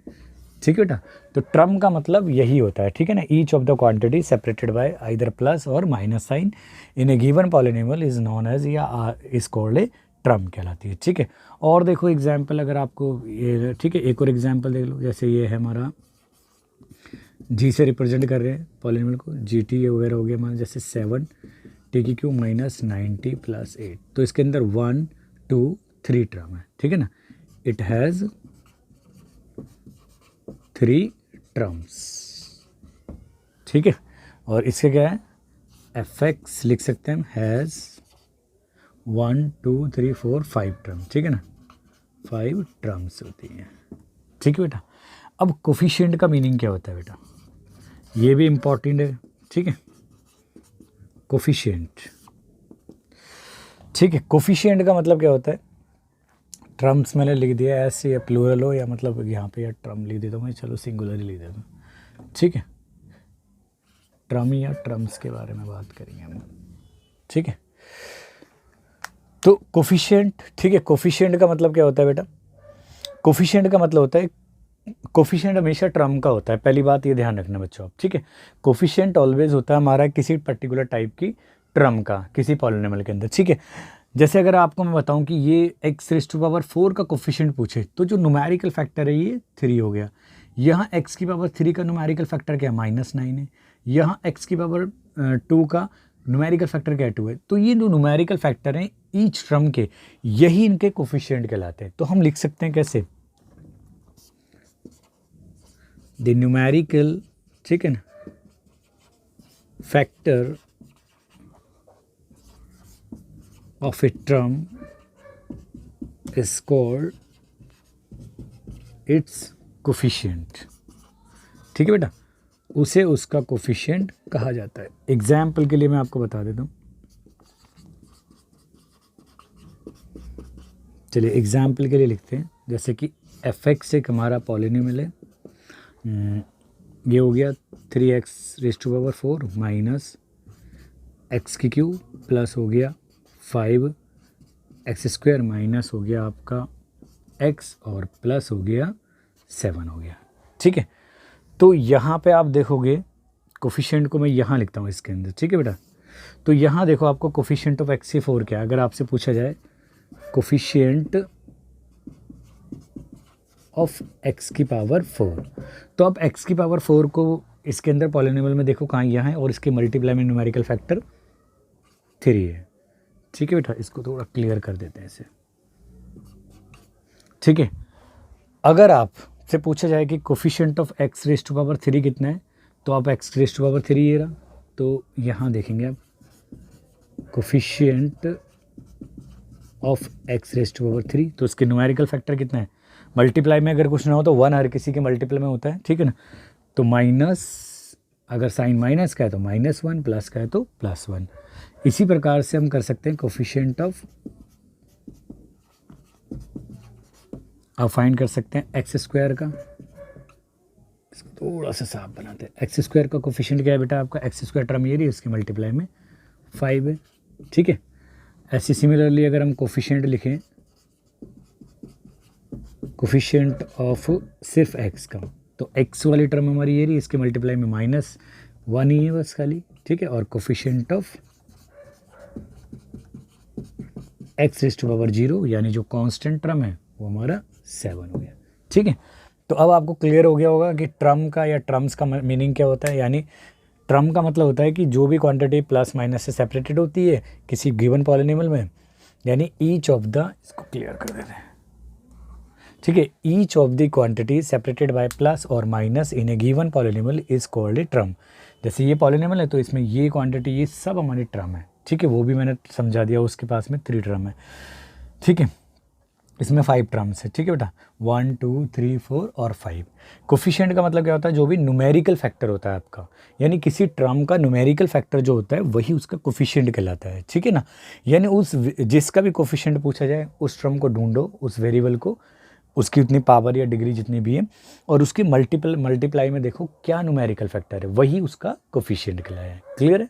ठीक है बेटा, तो टर्म का मतलब यही होता है, ठीक है ना, each of the quantity separated by either plus और minus sign in a given polynomial is known as या इज कॉल्ड ए टर्म कहलाती है। ठीक है, और देखो एग्जाम्पल अगर आपको ये, ठीक है, एक और एग्जाम्पल देख लो, जैसे ये है हमारा जी से रिप्रेजेंट कर रहे हैं पॉलिनोमियल को, जी टी वगैरह हो गया हमारा, जैसे 7 टी की क्यूब माइनस 90 प्लस 8, तो इसके अंदर 1 2 3 टर्म है। ठीक है ना, इट हैज़ 3 टर्म्स। ठीक है, और इसके क्या है, एफ एक्स लिख सकते हैं हम, हैज़ 1 2 3 4 5 टर्म। ठीक है ना, 5 टर्म्स होती हैं। ठीक है बेटा, अब कोफिशिएंट का मीनिंग क्या होता है बेटा, ये भी इम्पॉर्टेंट है। ठीक है, कोफिशिएंट, ठीक है, कोफिशिएंट का मतलब क्या होता है, टर्म्स मैंने लिख दिया ऐसे, या प्लूरल हो या मतलब यहाँ पे या टर्म लिख देता हूँ मैं, चलो सिंगुलर ही लिख देता हूँ। ठीक है, टर्म या टर्म्स के बारे में बात करेंगे हम। ठीक है, तो कोफिशिएंट, ठीक है, कोफिशिएंट का मतलब क्या होता है बेटा, कोफिशिएंट का मतलब होता है, कोफिशिएंट हमेशा टर्म का होता है, पहली बात ये ध्यान रखना बच्चों आप। ठीक है, कोफिशिएंट ऑलवेज होता है हमारा किसी पर्टिकुलर टाइप की टर्म का, किसी पॉलिनोमियल के अंदर। ठीक है, जैसे अगर आपको मैं बताऊं कि ये x⁴ का कोफिशिएंट पूछे, तो जो न्यूमेरिकल फैक्टर है ये 3 हो गया। यहाँ x⁻³ का न्यूमेरिकल फैक्टर क्या है, -9 है। यहाँ x⁻² का न्यूमेरिकल फैक्टर क्या है, 2 है। तो ये जो न्यूमेरिकल फैक्टर हैं ईच टर्म के, यही इनके कोफिशिएंट कहलाते हैं। तो हम लिख सकते हैं कैसे, द न्यूमेरिकल, ठीक है ना, factor of a term is called its coefficient. ठीक है बेटा, उसे उसका कोफिशिएंट कहा जाता है। एग्जाम्पल के लिए मैं आपको बता देता हूँ, चलिए एग्जाम्पल के लिए लिखते हैं, जैसे कि एफ एक्स एक हमारा पॉलिनोमियल है, ये हो गया 3x⁴ माइनस x³ प्लस हो गया 5x² माइनस हो गया आपका x और प्लस हो गया 7 हो गया। ठीक है, तो यहाँ पे आप देखोगे कोफिशिएंट को मैं यहाँ लिखता हूँ इसके अंदर। ठीक है बेटा, तो यहाँ देखो आपको कोफिशिएंट ऑफ x⁴ क्या है, अगर आपसे पूछा जाए कोफिशिएंट ऑफ x⁴, तो आप x⁴ को इसके अंदर पॉलिनोमियल में देखो कहाँ यहाँ है, और इसके मल्टीप्लाई में न्यूमेरिकल फैक्टर 3 है। ठीक है बेटा, इसको थोड़ा क्लियर कर देते हैं इसे। ठीक है, अगर आपसे पूछा जाए कि कोफिशिएंट ऑफ x⁻³ कितना है, तो आप x⁻³ ये रहा, तो यहाँ देखेंगे आप कोफिशिएंट ऑफ x⁻³, तो इसके न्यूमेरिकल फैक्टर कितना है, मल्टीप्लाई में अगर कुछ ना हो तो 1 हर किसी के मल्टीप्लाई में होता है। ठीक है ना, तो माइनस, अगर साइन माइनस का है तो -1, प्लस का है तो +1। इसी प्रकार से हम कर सकते हैं कोफिशिएंट ऑफ, आप फाइंड कर सकते हैं x² का, इसको थोड़ा सा साफ बनाते हैं। x² का कोफिशिएंट क्या है बेटा, आपका x² टर्म ये रही, उसके मल्टीप्लाई में 5 है। ठीक है, ऐसे सिमिलरली अगर हम कोफिशिएंट लिखें, कोफिशिएंट ऑफ सिर्फ x का, तो x वाली टर्म हमारी ये रही, इसके मल्टीप्लाई में -1 ही है बस खाली। ठीक है, और कोफिशिएंट ऑफ x⁻0 यानी जो कांस्टेंट टर्म है वो हमारा 7 हो गया। ठीक है, तो अब आपको क्लियर हो गया होगा कि टर्म का या टर्म्स का मीनिंग क्या होता है। यानी टर्म का मतलब होता है कि जो भी क्वांटिटी प्लस माइनस से सेपरेटेड होती है किसी गिवन पॉलिनोमियल में, यानी ईच ऑफ द, इसको क्लियर कर देते हैं। ठीक है, each of the quantity separated by plus और minus in a given polynomial is called a term. जैसे ये पॉलिनोमियल है तो इसमें ये क्वांटिटी, ये सब हमारी टर्म है। ठीक है, वो भी मैंने समझा दिया, उसके पास में 3 टर्म है। ठीक है, इसमें 5 टर्म्स है। ठीक है बेटा, 1 2 3 4 और 5। कोफिशिएंट का मतलब क्या होता है, जो भी न्यूमेरिकल फैक्टर होता है आपका, यानी किसी टर्म का न्यूमेरिकल फैक्टर जो होता है वही उसका कोफिशिएंट कहलाता है। ठीक है ना, यानी उस जिसका भी कोफिशिएंट पूछा जाए उस टर्म को ढूंढो, उस वेरिएबल को, उसकी उतनी पावर या डिग्री जितनी भी है, और उसकी मल्टीप्लाई में देखो क्या न्यूमेरिकल फैक्टर है, वही उसका कोफिशिएंट कहलाया है। क्लियर है?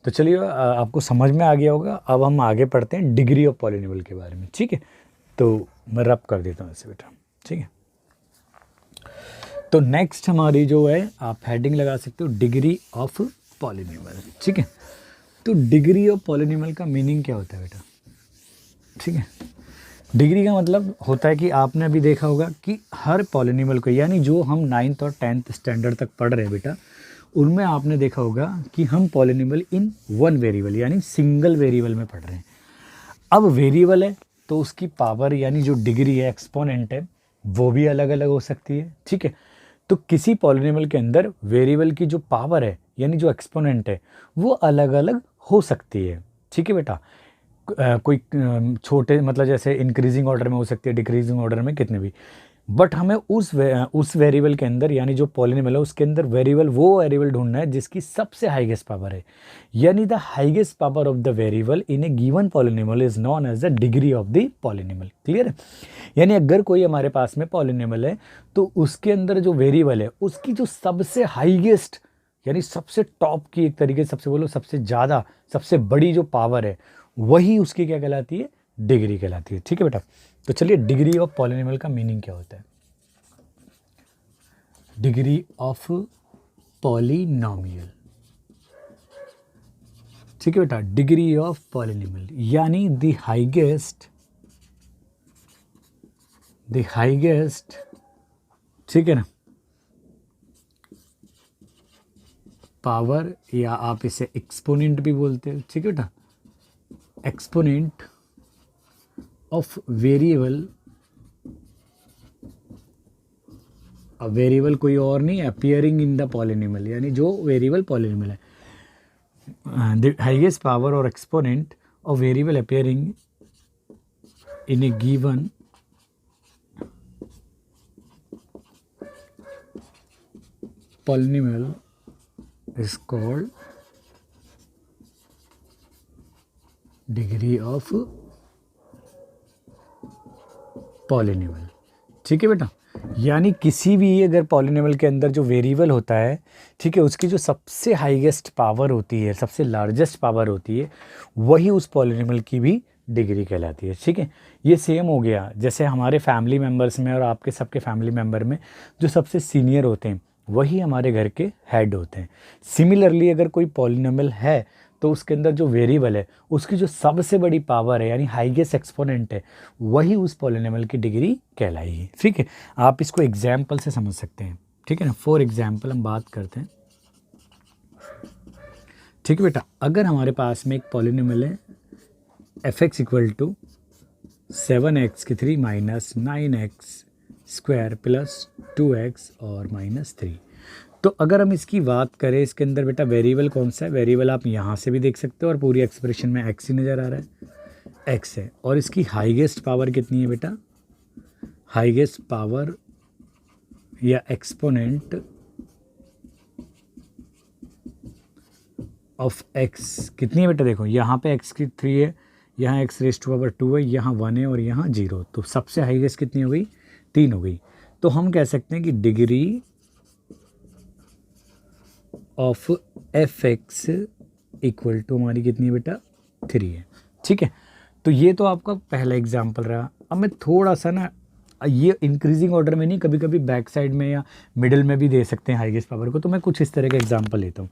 तो चलिए आपको समझ में आ गया होगा। अब हम आगे पढ़ते हैं डिग्री ऑफ पॉलिनोमियल के बारे में। ठीक है, तो मैं रब कर देता हूँ ऐसे बेटा। ठीक है, तो नेक्स्ट हमारी जो है, आप हेडिंग लगा सकते हो डिग्री ऑफ पॉलिनोमियल। ठीक है, तो डिग्री ऑफ पॉलिनोमियल का मीनिंग क्या होता है बेटा? ठीक है, डिग्री का मतलब होता है कि आपने अभी देखा होगा कि हर पॉलिनोमियल को, यानी जो हम 9th और 10th स्टैंडर्ड तक पढ़ रहे हैं बेटा, उनमें आपने देखा होगा कि हम पॉलिनोमियल इन वन वेरिएबल यानी सिंगल वेरिएबल में पढ़ रहे हैं। अब वेरिएबल है तो उसकी पावर यानी जो डिग्री है, एक्सपोनेंट है, वो भी अलग अलग हो सकती है। ठीक है, तो किसी पॉलिनोमियल के अंदर वेरिएबल की जो पावर है यानी जो एक्सपोनेंट है वो अलग अलग हो सकती है। ठीक है बेटा, कोई छोटे मतलब जैसे इंक्रीजिंग ऑर्डर में हो सकती है, डिक्रीजिंग ऑर्डर में, कितने भी। बट हमें उस वेरिएबल के अंदर यानी जो पॉलिनोमियल है उसके अंदर वो वेरिएबल ढूंढना है जिसकी सबसे हाईएस्ट पावर है, यानी the highest power of the variable in a given polynomial is known as the degree of the polynomial. Clear है? यानी अगर कोई हमारे पास में पॉलिनोमियल है तो उसके अंदर जो वेरिएबल है उसकी जो सबसे हाईएस्ट यानी सबसे टॉप की, एक तरीके से सबसे बोलो सबसे ज़्यादा, सबसे बड़ी जो पावर है, वही उसकी क्या कहलाती है? डिग्री कहलाती है। ठीक है बेटा, तो चलिए डिग्री ऑफ पॉलिनोमियल का मीनिंग क्या होता है? डिग्री ऑफ पॉलिनोमियल, ठीक है बेटा, डिग्री ऑफ पॉलिनोमियल यानी द हाईएस्ट, ठीक है ना, पावर, या आप इसे एक्सपोनेंट भी बोलते हो। ठीक है बेटा, एक्सपोनेंट ऑफ वेरिएबल, अब वेरिएबल कोई और नहीं, अपीयरिंग इन द पॉलिनोमियल, यानी जो वेरिएबल पॉलिनोमियल है, द हाईएस्ट पावर और exponent of variable appearing in a given polynomial is called degree of polynomial। ठीक है बेटा, यानी किसी भी अगर पॉलिनोमियल के अंदर जो वेरिएबल होता है, ठीक है, उसकी जो सबसे हाईएस्ट पावर होती है, सबसे लार्जेस्ट पावर होती है, वही उस पॉलिनोमियल की भी डिग्री कहलाती है। ठीक है, ये सेम हो गया जैसे हमारे फैमिली मेम्बर्स में और आपके सबके फैमिली मेम्बर में जो सबसे सीनियर होते हैं वही हमारे घर के हेड होते हैं। सिमिलरली अगर कोई पॉलिनोमियल है तो उसके अंदर जो वेरिएबल है उसकी जो सबसे बड़ी पावर है यानी हाईएस्ट एक्सपोनेंट है, वही उस पॉलिनोमियल की डिग्री कहलाएगी। ठीक है, आप इसको एग्जाम्पल से समझ सकते हैं। ठीक है ना, फॉर एग्जाम्पल हम बात करते हैं। ठीक है बेटा, अगर हमारे पास में एक पॉलिनोमियल है f(x) equal to 7x³ minus 9x² plus 2x और -3, तो अगर हम इसकी बात करें, इसके अंदर बेटा वेरिएबल कौन सा है? वेरिएबल आप यहाँ से भी देख सकते हो और पूरी एक्सप्रेशन में x ही नज़र आ रहा है, x है। और इसकी हाईएस्ट पावर कितनी है बेटा? हाईएस्ट पावर या एक्सपोनेंट ऑफ x कितनी है बेटा? देखो यहाँ पे x की 3 है, यहाँ x⁻² है, यहाँ 1 है और यहाँ 0, तो सबसे हाईएस्ट कितनी हो गई? 3 हो गई। तो हम कह सकते हैं कि degree of f(x) equal to हमारी कितनी है बेटा? 3 है। ठीक है, तो ये तो आपका पहला एग्जाम्पल रहा। अब मैं थोड़ा सा ना, ये इंक्रीजिंग ऑर्डर में नहीं, कभी कभी बैक साइड में या मिडिल में भी दे सकते हैं हाईएस्ट पावर को, तो मैं कुछ इस तरह का एग्जाम्पल लेता हूँ।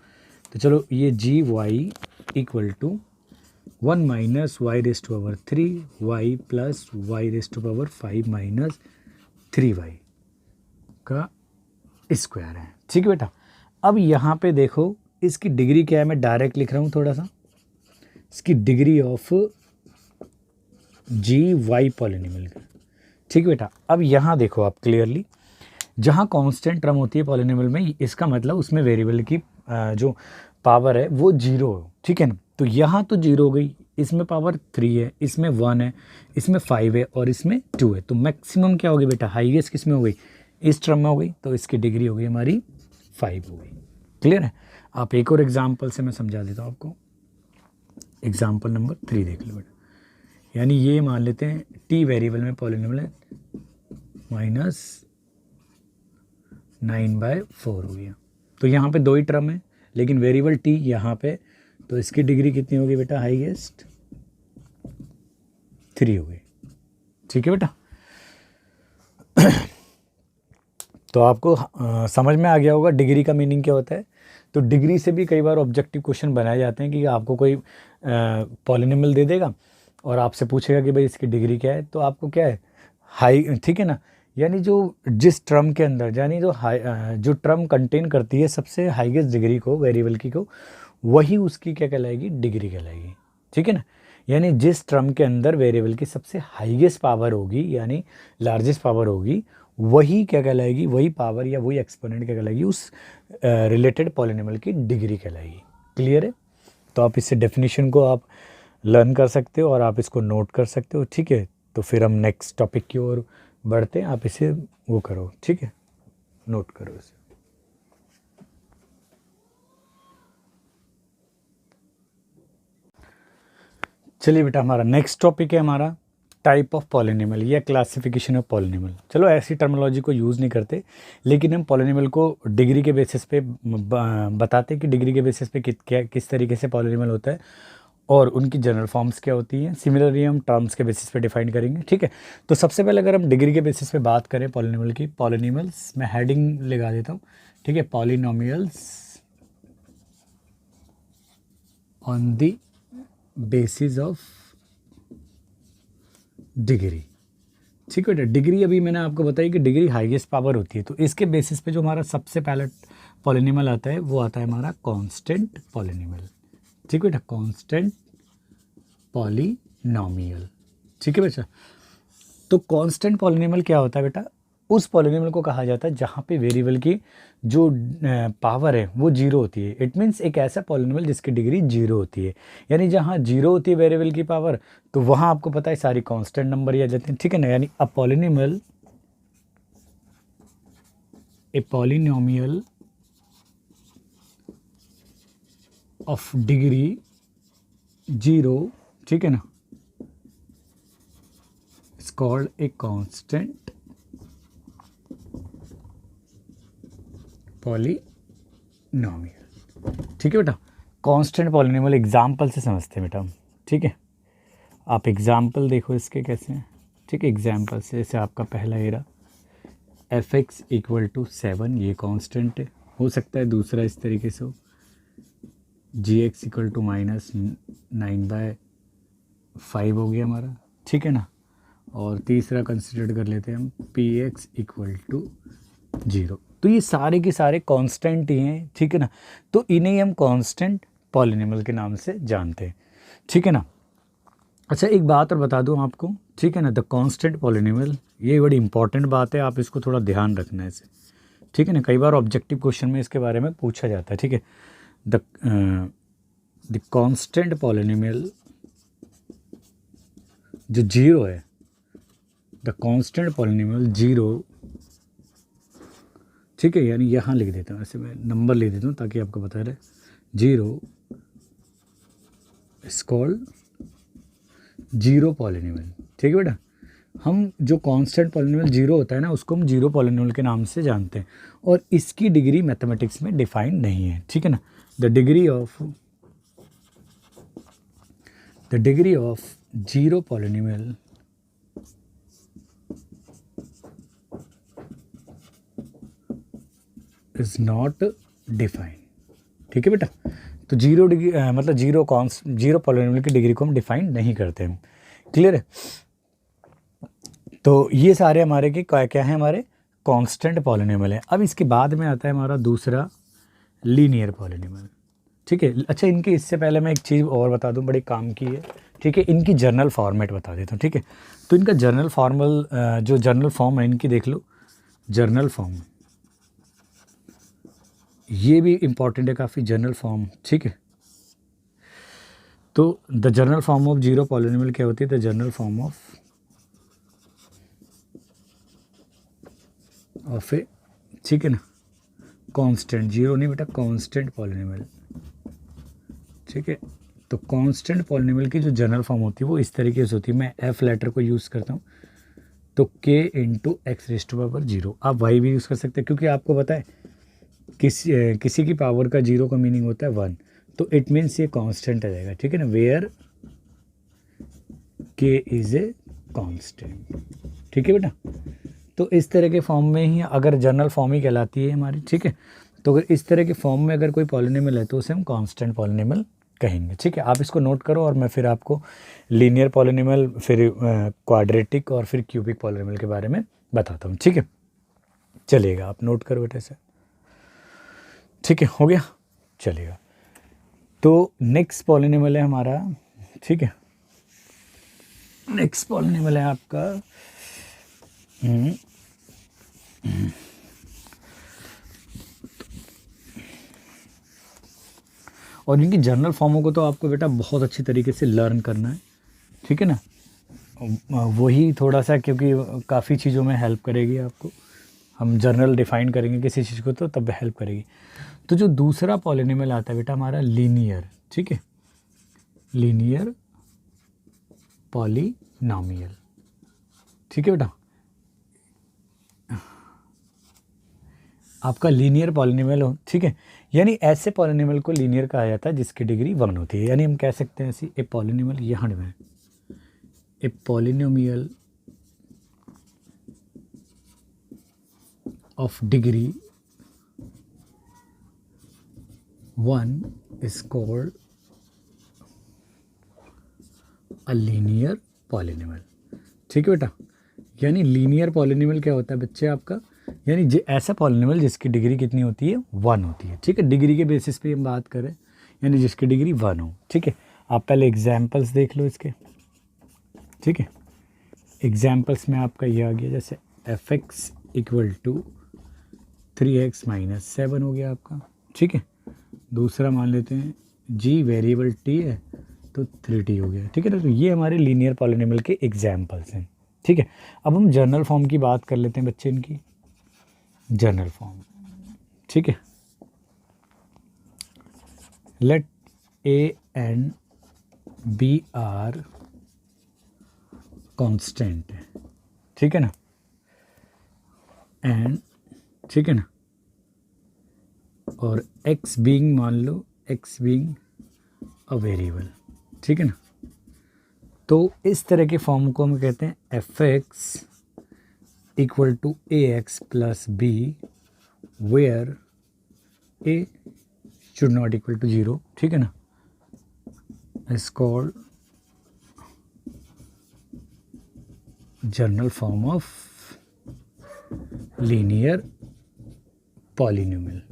तो चलो, ये gy equal to 1 minus y⁻³ y plus y⁻5 minus 3y का स्क्वायर है। ठीक है बेटा, अब यहाँ पे देखो इसकी डिग्री क्या है, मैं डायरेक्ट लिख रहा हूँ थोड़ा सा, इसकी डिग्री ऑफ gy पॉलिनोमियल का। ठीक है बेटा, अब यहाँ देखो आप क्लियरली, जहाँ कांस्टेंट टर्म होती है पॉलिनोमियल में, इसका मतलब उसमें वेरिएबल की जो पावर है वो 0 हो। ठीक है ना, तो यहाँ तो 0 हो गई, इसमें पावर 3 है, इसमें 1 है, इसमें 5 है और इसमें 2 है, तो मैक्सिमम क्या हो गई बेटा? हाईएस्ट किस में हो गई? इस टर्म में हो गई, तो इसकी डिग्री हो गई हमारी 5 हो गई। क्लियर है? आप एक और एग्जाम्पल से मैं समझा देता हूँ आपको। एग्जाम्पल नंबर 3 देख लो बेटा, यानी ये मान लेते हैं t वेरिएबल में पॉलिनोमियल है -9/4 हो गया। तो यहाँ पे 2 ही टर्म है, लेकिन वेरिएबल t यहाँ पे, तो इसकी डिग्री कितनी होगी बेटा, हाईएस्ट 3 हो गई। ठीक है बेटा। तो आपको समझ में आ गया होगा डिग्री का मीनिंग क्या होता है। तो डिग्री से भी कई बार ऑब्जेक्टिव क्वेश्चन बनाए जाते हैं कि आपको कोई पॉलिनोमियल दे देगा और आपसे पूछेगा कि भाई इसकी डिग्री क्या है, तो आपको क्या है, हाई, ठीक है ना, यानी जो जिस टर्म के अंदर, यानी जो टर्म कंटेन करती है सबसे हाईएस्ट डिग्री को, वेरिएबल की को, वही उसकी क्या कहलाएगी, डिग्री कहलाएगी। ठीक है ना, यानी जिस टर्म के अंदर वेरिएबल की सबसे हाईएस्ट पावर होगी, यानी लार्जेस्ट पावर होगी, वही क्या कहलाएगी, वही पावर या वही एक्सपोनेंट क्या कहलाएगी, उस रिलेटेड पॉलिनोमियल की डिग्री कहलाएगी। क्लियर है। तो आप इससे डेफिनेशन को आप लर्न कर सकते हो और आप इसको नोट कर सकते हो। ठीक है, तो फिर हम नेक्स्ट टॉपिक की ओर बढ़ते हैं। आप इसे वो करो, ठीक है, नोट करो इसे। चलिए बेटा, हमारा नेक्स्ट टॉपिक है हमारा टाइप ऑफ पॉलिनोमियल या क्लासिफिकेशन ऑफ पॉलिनोमियल। चलो ऐसी टर्मिनोलॉजी को यूज़ नहीं करते, लेकिन हम पॉलिनोमियल को डिग्री के बेसिस पे बताते हैं कि डिग्री के बेसिस पे किस तरीके से पॉलिनोमियल होता है और उनकी जनरल फॉर्म्स क्या होती हैं। सिमिलरली हम टर्म्स के बेसिस पे डिफाइन करेंगे। ठीक है, तो सबसे पहले अगर हम डिग्री के बेसिस पे बात करें पॉलिनोमियल की, पॉलिनोमियल्स मैं हेडिंग लगा देता हूँ। ठीक है, polynomials on the basis of degree. ठीक है, डिग्री अभी मैंने आपको बताई कि डिग्री हाईएस्ट पावर होती है, तो इसके बेसिस पे जो हमारा सबसे पहला पॉलिनोमियल आता है वो आता है हमारा कांस्टेंट पॉलिनोमियल। ठीक है बेटा, कांस्टेंट पॉलिनोमियल। ठीक है बेटा, तो कांस्टेंट पॉलिनोमियल क्या होता है बेटा, उस पॉलिनोमियल को कहा जाता है जहाँ पे वेरिएबल की जो पावर है वो 0 होती है। इट मीन्स एक ऐसा पॉलिनोमियल जिसकी डिग्री 0 होती है, यानी जहाँ 0 होती है वेरिएबल की पावर, तो वहाँ आपको पता है सारी कांस्टेंट नंबर ही आ जाते हैं। ठीक है ना, यानी अ पॉलिनोमियल ऑफ डिग्री 0, ठीक है ना, it's called a constant polynomial. ठीक है बेटा, कांस्टेंट पॉलिनोमियल एग्जाम्पल से समझते हैं बेटा हम। ठीक है, आप एग्जाम्पल देखो इसके कैसे हैं। ठीक है, एग्जाम्पल से, जैसे आपका पहला एरा f(x = 7), ये कांस्टेंट है। हो सकता है दूसरा इस तरीके से हो, g(x = -9/5) हो गया हमारा। ठीक है ना, और तीसरा कंसिडर कर लेते हैं हम p(x = 0). तो ये सारे के सारे कांस्टेंट ही हैं। ठीक है ना, तो इन्हें हम कांस्टेंट पॉलिनोमियल के नाम से जानते हैं। ठीक है ना। अच्छा, एक बात और बता दूं आपको, ठीक है ना, द कांस्टेंट पॉलिनोमियल, ये बड़ी इंपॉर्टेंट बात है, आप इसको थोड़ा ध्यान रखना है इसे। ठीक है ना, कई बार ऑब्जेक्टिव क्वेश्चन में इसके बारे में पूछा जाता है। ठीक है, द कांस्टेंट पॉलिनोमियल जो 0 है, द कांस्टेंट पॉलिनोमियल 0, ठीक है, यानी यहाँ लिख देता हूँ, ऐसे मैं नंबर लिख देता हूँ ताकि आपको पता रहे। 0 इज कॉल्ड 0 पॉलिनोमियल। ठीक है बेटा, हम जो कांस्टेंट पॉलिनोमियल 0 होता है ना, उसको हम 0 पॉलिनोमियल के नाम से जानते हैं, और इसकी डिग्री मैथमेटिक्स में डिफाइन नहीं है। ठीक है ना, the degree of 0 polynomial is not define. ठीक है बेटा, तो 0 डिग्री मतलब 0 पॉलिनोमियल की डिग्री को हम डिफाइन नहीं करते हैं। क्लियर है। तो ये सारे हमारे के क्या है, हमारे कांस्टेंट पॉलिनोमियल है। अब इसके बाद में आता है हमारा दूसरा लीनियर पॉलिनोमियल। ठीक है, अच्छा इनके इससे पहले मैं एक चीज़ और बता दूं, बड़े काम की है। ठीक है, इनकी जर्नल फॉर्मेट बता देता हूँ। ठीक है, तो इनका जर्नल फॉर्म है इनकी, देख लो जर्नल फॉर्म, ये भी इम्पॉर्टेंट है काफ़ी, जनरल फॉर्म। ठीक है, तो the general form of 0 polynomial क्या होती है, द जनरल फॉर्म ऑफ ए, ठीक है ना, कांस्टेंट, 0 नहीं बेटा, कांस्टेंट पॉलिनोमियल। ठीक है, तो कांस्टेंट पॉलिनोमियल की जो जनरल फॉर्म होती है वो इस तरीके से होती है। मैं एफ लेटर को यूज़ करता हूँ, तो k into x raised to power 0। आप y भी यूज़ कर सकते हैं क्योंकि आपको पता है किसी की पावर का 0 का मीनिंग होता है 1, तो इट मीन्स ये कांस्टेंट आ जाएगा, ठीक है ना, where k is a constant, ठीक है बेटा। तो इस तरह के फॉर्म में ही अगर जनरल फॉर्म ही कहलाती है हमारी, ठीक है। तो अगर इस तरह के फॉर्म में अगर कोई पॉलिनोमियल है तो उसे हम कांस्टेंट पॉलिनोमियल कहेंगे, ठीक है। आप इसको नोट करो और मैं फिर आपको लीनियर पॉलिनोमियल, फिर क्वाड्रेटिक और फिर क्यूबिक पॉलिनोमियल के बारे में बताता हूँ, ठीक है। चलिएगा, आप नोट करो बेटे से, ठीक है, हो गया, चलिएगा। तो नेक्स्ट पॉलिनोमियल है हमारा, ठीक है, नेक्स्ट पॉलिनोमियल है आपका और इनकी जनरल फॉर्मों को तो आपको बेटा बहुत अच्छी तरीके से लर्न करना है, ठीक है ना। वही थोड़ा सा, क्योंकि काफ़ी चीज़ों में हेल्प करेगी आपको। हम जनरल डिफाइन करेंगे किसी चीज़ को तो तब हेल्प करेगी। तो जो दूसरा पॉलिनोमियल आता है बेटा हमारा लीनियर, ठीक है, लीनियर पॉलिनोमियल, ठीक है बेटा। आपका लीनियर पॉलिनोमियल हो, ठीक है, यानी ऐसे पॉलिनोमियल को लीनियर कहा जाता है जिसकी डिग्री 1 होती है। यानी हम कह सकते हैं ऐसी ए पॉलिनोमियल, यहाँ में a polynomial of degree 1 is called a linear polynomial, ठीक है बेटा। यानी लीनियर पॉलिनोमियल क्या होता है बच्चे आपका, यानी ऐसा पॉलिनोमियल जिसकी डिग्री कितनी होती है, 1 होती है, ठीक है। डिग्री के बेसिस पे हम बात करें, यानी जिसकी डिग्री 1 हो, ठीक है। आप पहले एग्जाम्पल्स देख लो इसके, ठीक है। एग्जाम्पल्स में आपका ये आ गया, जैसे f x equal to 3x minus 7 हो गया आपका, ठीक है। दूसरा मान लेते हैं g वेरिएबल t है तो 3t हो गया, ठीक है ना। तो ये हमारे लीनियर पॉलिनोमियल के एग्जाम्पल्स हैं, ठीक है। अब हम जनरल फॉर्म की बात कर लेते हैं बच्चे, इनकी जनरल फॉर्म, ठीक है। Let a and b are constant, ठीक है ना, एंड, ठीक है ना, और x बीइंग, मान लो x बीइंग अ वेरिएबल, ठीक है ना। तो इस तरह के फॉर्म को हम कहते हैं f x equal to a x plus b where a should not equal to 0, ठीक है ना, is called general form of linear polynomial,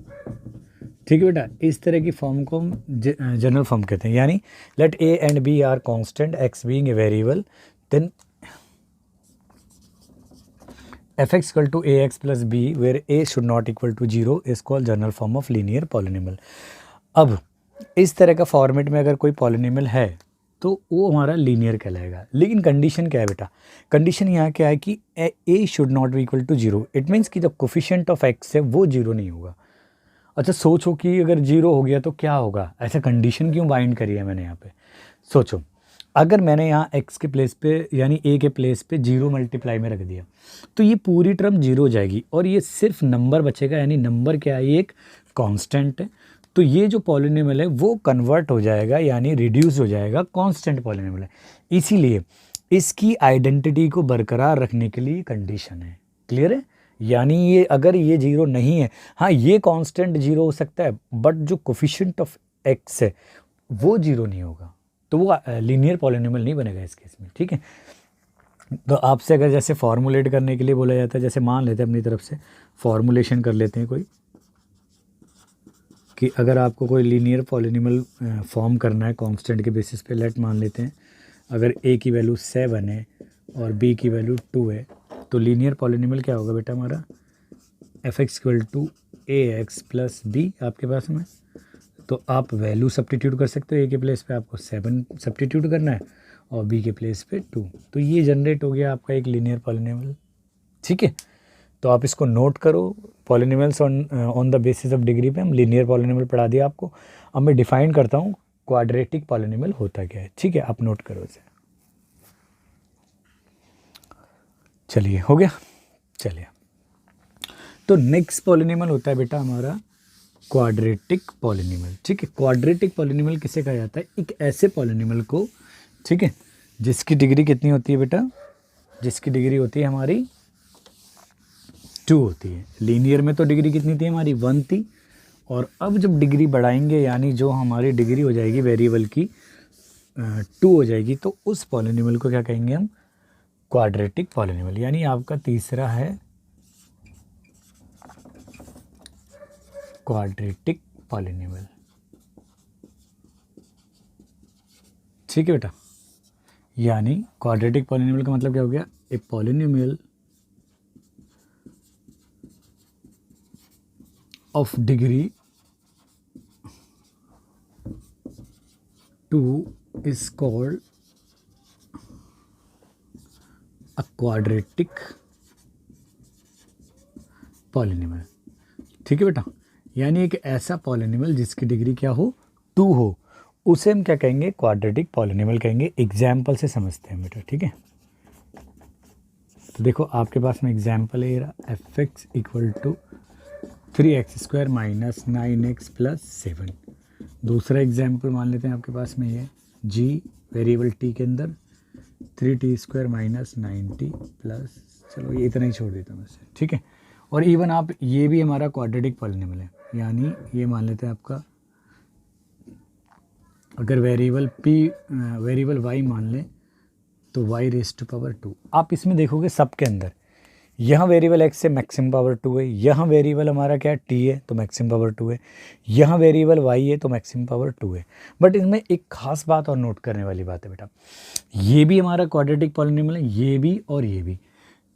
ठीक है बेटा। इस तरह की फॉर्म को हम जनरल फॉर्म कहते हैं। यानी let a and b are constant, x being a variable, then f x equal to a x plus b where a should not equal to 0 is called general form of linear polynomial. अब इस तरह का फॉर्मेट में अगर कोई पॉलिनोमियल है तो वो हमारा लीनियर कहलाएगा। लेकिन कंडीशन क्या है बेटा, कंडीशन यहाँ क्या है कि a should not be equal to 0। It means कि जो कोफिशिएंट ऑफ एक्स है वो 0 नहीं होगा। अच्छा सोचो कि अगर 0 हो गया तो क्या होगा, ऐसा कंडीशन क्यों बाइंड करी है मैंने यहाँ पे। सोचो अगर मैंने यहाँ x के प्लेस पे यानी a के प्लेस पे 0 मल्टीप्लाई में रख दिया तो ये पूरी टर्म 0 हो जाएगी और ये सिर्फ नंबर बचेगा। यानी नंबर क्या है, ये एक कांस्टेंट है। तो ये जो पॉलिनोमियल है वो कन्वर्ट हो जाएगा यानी रिड्यूस हो जाएगा, कांस्टेंट पॉलिनोमियल है। इसीलिए इसकी आइडेंटिटी को बरकरार रखने के लिए कंडीशन है। क्लियर है, यानी ये अगर ये 0 नहीं है, हाँ ये कांस्टेंट 0 हो सकता है बट जो कोफिशिएंट ऑफ x है वो 0 नहीं होगा, तो वो लीनियर पॉलिनोमियल नहीं बनेगा इस केस में, ठीक है। तो आपसे अगर जैसे फॉर्मुलेट करने के लिए बोला जाता है, जैसे मान लेते हैं अपनी तरफ से फॉर्मुलेशन कर लेते हैं कोई, कि अगर आपको कोई लीनियर पॉलिनोमियल फॉर्म करना है कांस्टेंट के बेसिस पे, लेट मान लेते हैं अगर a की वैल्यू 7 है और b की वैल्यू 2 है, तो लीनियर पॉलिनोमियल क्या होगा बेटा हमारा, f x equal to a x plus b आपके पास में। तो आप वैल्यू सब्स्टिट्यूट कर सकते हो, ए के प्लेस पे आपको 7 सब्स्टिट्यूट करना है और बी के प्लेस पे 2, तो ये जनरेट हो गया आपका एक लीनियर पॉलिनोमियल, ठीक है। तो आप इसको नोट करो, polynomials on the basis of degree पे हम लीनियर पॉलिनोमियल पढ़ा दिया आपको। अब मैं डिफाइन करता हूँ क्वाड्रेटिक पॉलिनोमियल होता क्या है, ठीक है, आप नोट करो इसे। चलिए हो गया। चलिए, तो नेक्स्ट पॉलिनोमियल होता है बेटा हमारा क्वाड्रेटिक पॉलिनोमियल। ठीक है, क्वाड्रेटिक पॉलिनोमियल किसे कहा जाता है? एक ऐसे पॉलिनोमियल को, ठीक है, जिसकी डिग्री कितनी होती है बेटा? जिसकी डिग्री होती है हमारी 2 होती है। लीनियर में तो डिग्री कितनी थी हमारी? 1 थी। और अब जब डिग्री बढ़ाएंगे, यानी जो हमारी डिग्री हो जाएगी वेरिएबल की 2 हो जाएगी, तो उस पॉलिनोमियल को क्या कहेंगे हम? Quadratic polynomial. यानी आपका तीसरा है क्वाड्रेटिक पॉलिनोमियल। ठीक है बेटा, यानी क्वाड्रेटिक पॉलिनोमियल का मतलब क्या हो गया? A polynomial of degree 2 is called a quadratic polynomial। ठीक है बेटा, यानी एक ऐसा पॉलिनोमियल जिसकी डिग्री क्या हो? 2 हो, उसे हम क्या कहेंगे? क्वाड्रेटिक पॉलिनोमियल कहेंगे। एग्जाम्पल से समझते हैं बेटा। ठीक है, तो देखो आपके पास में एग्जाम्पल है f x equal to 3x² minus 9x plus 7। दूसरा एग्जाम्पल मान लेते हैं आपके पास में ये g वेरिएबल t के अंदर 3t² माइनस 9t प्लस, चलो ये इतना ही छोड़ देता हूँ इससे। ठीक है, और इवन आप ये भी हमारा क्वाड्रेटिक पॉलिनोमियल है, यानी ये मान लेते हैं आपका, अगर वेरिएबल y मान लें तो y⁻²। आप इसमें देखोगे सबके अंदर यहाँ वेरिएबल x से मैक्सिमम पावर 2 है, यहाँ वेरिएबल हमारा क्या t है तो मैक्सिमम पावर 2 है, यहाँ वेरिएबल y है तो मैक्सिमम पावर 2 है। बट इसमें एक खास बात और नोट करने वाली बात है बेटा, ये भी हमारा क्वाड्रेटिक पॉलिनोमियल है, ये भी और ये भी,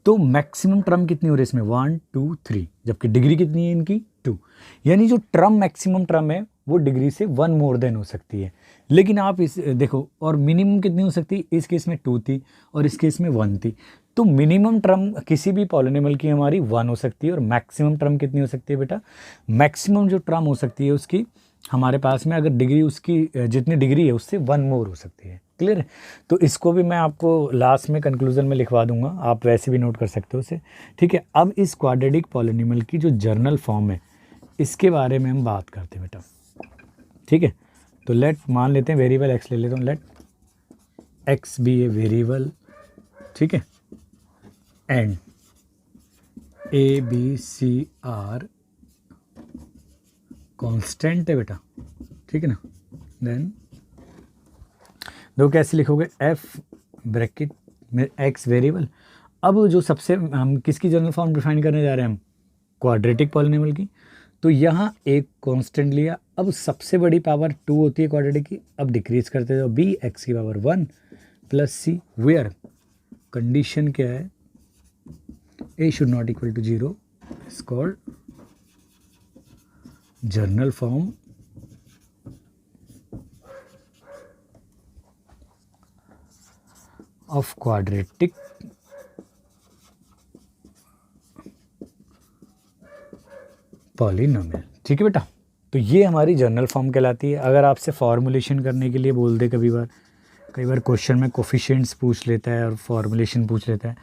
तो मैक्सिमम टर्म कितनी हो रही है इसमें? 1 2 3, जबकि डिग्री कितनी है इनकी? 2। यानी जो टर्म मैक्सिमम टर्म है वो डिग्री से 1 मोर देन हो सकती है। लेकिन आप इस देखो, और मिनिमम कितनी हो सकती है? इस केस में 2 थी और इस केस में 1 थी। तो मिनिमम टर्म किसी भी पॉलिनोमियल की हमारी 1 हो सकती है, और मैक्सिमम टर्म कितनी हो सकती है बेटा? मैक्सिमम जो टर्म हो सकती है उसकी हमारे पास में, अगर डिग्री उसकी जितनी डिग्री है उससे 1 मोर हो सकती है। क्लियर है? तो इसको भी मैं आपको लास्ट में कंक्लूजन में लिखवा दूंगा, आप वैसे भी नोट कर सकते हो उसे। ठीक है, अब इस क्वाड्रेटिक पॉलिनोमियल की जो जर्नल फॉर्म है इसके बारे में हम बात करते हैं बेटा। ठीक है, तो लेट मान लेते हैं वेरिएबल एक्स ले लेता हूँ, let x be a variable. ठीक है, and a b c are constant है बेटा। ठीक है ना, देन दो कैसे लिखोगे? एफ ब्रैकेट में एक्स वेरिएबल। अब जो सबसे हम किसकी जनरल फॉर्म डिफाइन करने जा रहे हैं? हम क्वाड्रेटिक पॉलिनोमियल की। तो यहाँ एक कांस्टेंट लिया, अब सबसे बड़ी पावर 2 होती है क्वाड्रेटिक की, अब डिक्रीज करते जाओ, बी एक्स की power 1 plus c, where condition क्या है? a should not equal to 0 is called journal form of quadratic polynomial. ठीक है बेटा, तो ये हमारी जर्नल फॉर्म कहलाती है। अगर आपसे फॉर्मुलेशन करने के लिए बोल दे कई बार क्वेश्चन में कोफिशिएंट्स पूछ लेता है और फॉर्मुलेशन पूछ लेता है,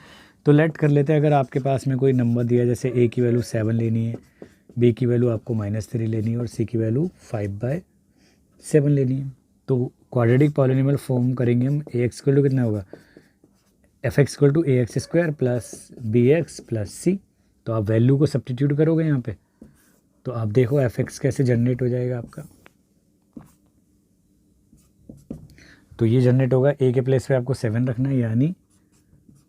तो लेट कर लेते हैं। अगर आपके पास में कोई नंबर दिया, जैसे a की वैल्यू 7 लेनी है, b की वैल्यू आपको -3 लेनी है और c की वैल्यू 5/7 लेनी है, तो क्वाड्रेटिक पॉलिनोमियल फॉर्म करेंगे हम। ax इक्वल टू कितना होगा? f(x) equal to ax² plus bx plus c। तो आप वैल्यू को सब्स्टिट्यूट करोगे यहाँ पे, तो आप देखो f(x) कैसे जनरेट हो जाएगा आपका। तो ये जनरेट होगा, a के प्लेस पे आपको 7 रखना है, यानी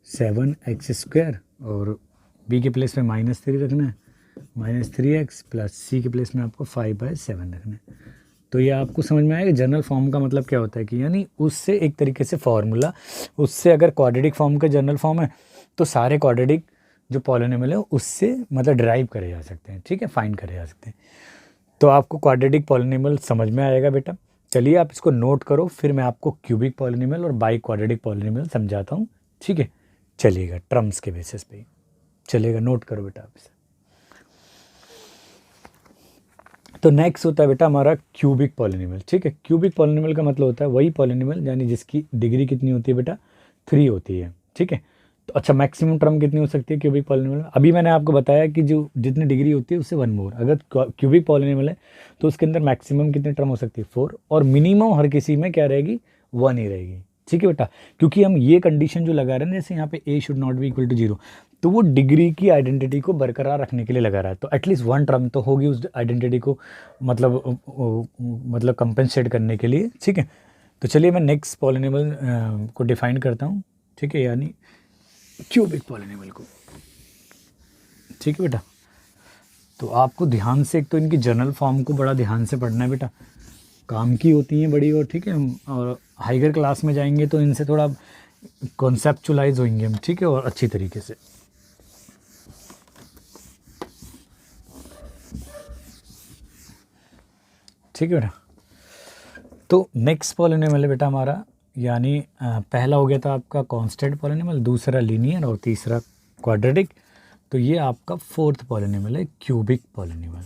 7x² और b के प्लेस पे -3 रखना है, -3x प्लस c के प्लेस में आपको 5/7 रखना है। तो ये आपको समझ में आएगा जनरल फॉर्म का मतलब क्या होता है, कि यानी उससे एक तरीके से फॉर्मूला, उससे अगर क्वाड्रेटिक फॉर्म का जनरल फॉर्म है तो सारे क्वाड्रेटिक जो पॉलिनोमियल है उससे मतलब ड्राइव करे जा सकते हैं। ठीक है, फाइंड करे जा सकते हैं। तो आपको क्वाड्रेटिक पॉलिनोमियल समझ में आएगा बेटा। चलिए आप इसको नोट करो, फिर मैं आपको क्यूबिक पॉलिनोमियल और बाई क्वाड्रेटिक पॉलिनोमियल समझाता हूँ। ठीक है, चलिएगा टर्म्स के बेसिस पे चलिएगा, नोट करो बेटा आप इसे। तो नेक्स्ट होता है बेटा हमारा क्यूबिक पॉलिनोमियल। ठीक है, क्यूबिक पॉलिनोमियल का मतलब होता है वही पॉलिनोमियल यानी जिसकी डिग्री कितनी होती है बेटा? 3 होती है। ठीक है, तो अच्छा मैक्सिमम टर्म कितनी हो सकती है क्यूबिक पॉलिनोमियल में? अभी मैंने आपको बताया कि जो जितनी डिग्री होती है उससे 1 मोर। अगर क्यूबिक पॉलिनोमियल है तो उसके अंदर मैक्सिमम कितनी टर्म हो सकती है? 4, और मिनिमम हर किसी में क्या रहेगी? 1 ही रहेगी। ठीक है बेटा, क्योंकि हम ये कंडीशन जो लगा रहे हैं, जैसे यहाँ पे a should not be equal to 0, तो वो डिग्री की आइडेंटिटी को बरकरार रखने के लिए लगा रहा है। तो एटलीस्ट 1 टर्म तो होगी उस आइडेंटिटी को मतलब कंपेंसेट करने के लिए। ठीक है, तो चलिए मैं नेक्स्ट पॉलिनोमियल को डिफाइन करता हूँ। ठीक है, यानी क्यूबिक पॉलिनोमियल को। ठीक है बेटा, तो आपको ध्यान से एक तो इनकी जनरल फॉर्म को बड़ा ध्यान से पढ़ना है बेटा, काम की होती हैं बड़ी। और ठीक है, और हाइगर क्लास में जाएंगे तो इनसे थोड़ा कॉन्सेप्चुलाइज होंगे हम। ठीक है, और अच्छी तरीके से। ठीक है बेटा, तो नेक्स्ट पॉलिनोमियल है बेटा हमारा, यानी पहला हो गया था आपका कांस्टेंट पॉलिनोमियल, दूसरा लीनियर और तीसरा क्वाड्रेटिक। तो ये आपका फोर्थ पॉलिनोमियल है क्यूबिक पॉलिनोमियल।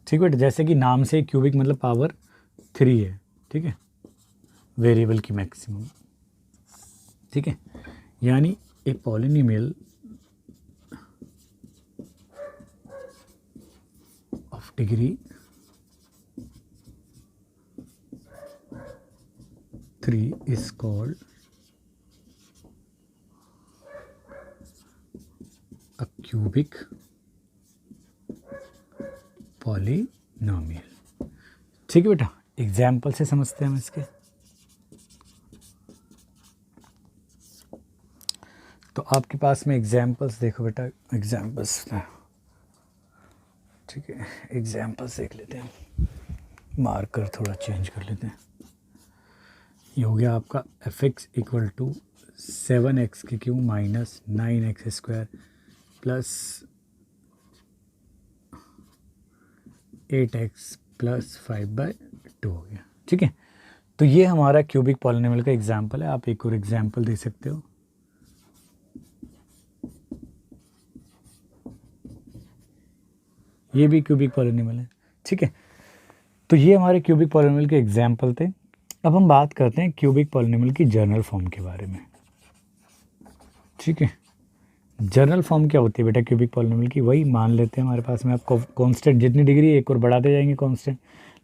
ठीक है बेटा, जैसे कि नाम से क्यूबिक मतलब पावर 3 है। ठीक है, वेरिएबल की मैक्सिमम। ठीक है, यानी a polynomial of degree 3 is called a cubic polynomial। ठीक है बेटा, एग्जाम्पल से समझते हैं हम इसके। तो आपके पास में एग्जाम्पल्स देखो बेटा, एग्जाम्पल्स। ठीक है, एग्जाम्पल्स देख लेते हैं, मार्कर थोड़ा चेंज कर लेते हैं। ये हो गया आपका f x equal to 7x³ minus 9x² plus 8x plus 5/2 हो गया। ठीक है, तो ये हमारा क्यूबिक पॉलिनोमियल का एग्जाम्पल है। आप एक और एग्जाम्पल दे सकते हो। ये भी क्यूबिक पॉलिनोमियल है। ठीक है, तो ये हमारे क्यूबिक पॉलिनोमियल के एग्जाम्पल थे। अब हम बात करते हैं क्यूबिक पॉलिनोमियल की जनरल फॉर्म के बारे में। ठीक है, जनरल फॉर्म क्या होती है बेटा क्यूबिक पॉलिनोमियल की? वही मान लेते हैं हमारे पास में आपको कांस्टेंट जितनी डिग्री एक और बढ़ाते जाएंगे कांस्टेंट।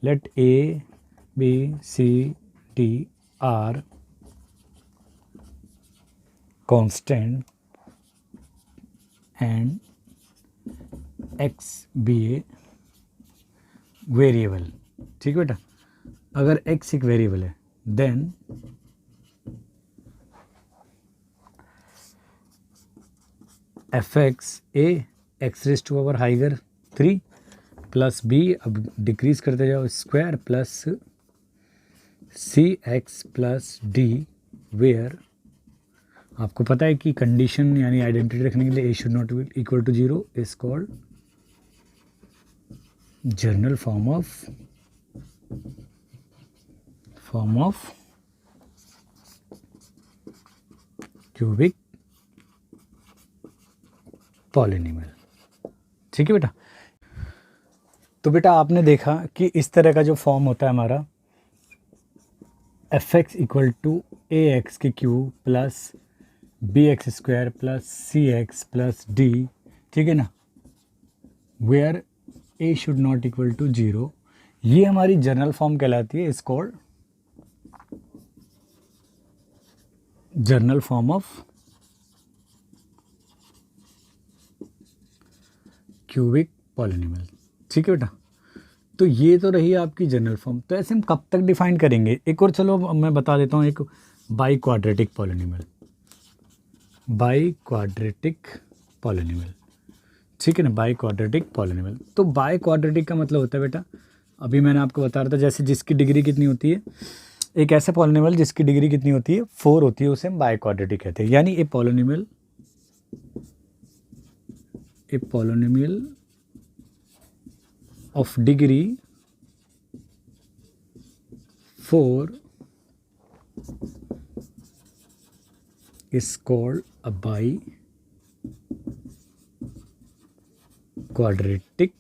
लेट a b c d are constant and x be a variable. ठीक है बेटा, अगर x एक वेरिएबल है then f x a x⁻³ higher 3 plus b, अब डिक्रीज करते जाओ, square plus cx plus d, where आपको पता है कि कंडीशन यानी आइडेंटिटी रखने के लिए a should not be equal to 0 is called general form of cubic polynomial. ठीक है बेटा, तो बेटा आपने देखा कि इस तरह का जो फॉर्म होता है हमारा f x equal to ax³ plus bx² plus cx plus d। ठीक है ना, where a should not equal to 0, ये हमारी जनरल फॉर्म कहलाती है। Is called general form of cubic polynomial. ठीक है बेटा, तो ये तो रही आपकी जनरल फॉर्म। तो ऐसे हम कब तक डिफाइन करेंगे? एक और चलो मैं बता देता हूँ, एक by quadratic polynomial. By quadratic polynomial, ठीक है ना, बाई क्वाड्रेटिक पॉलिनोमियल। तो बाई क्वाड्रेटिक का मतलब होता है बेटा, अभी मैंने आपको बता रहा था, जैसे जिसकी डिग्री कितनी होती है, एक ऐसा पॉलिनोमियल जिसकी डिग्री कितनी होती है 4 होती है, उसे हम बाई क्वाड्रेटिक कहते हैं। यानी a polynomial of degree 4 is called a bi-quadratic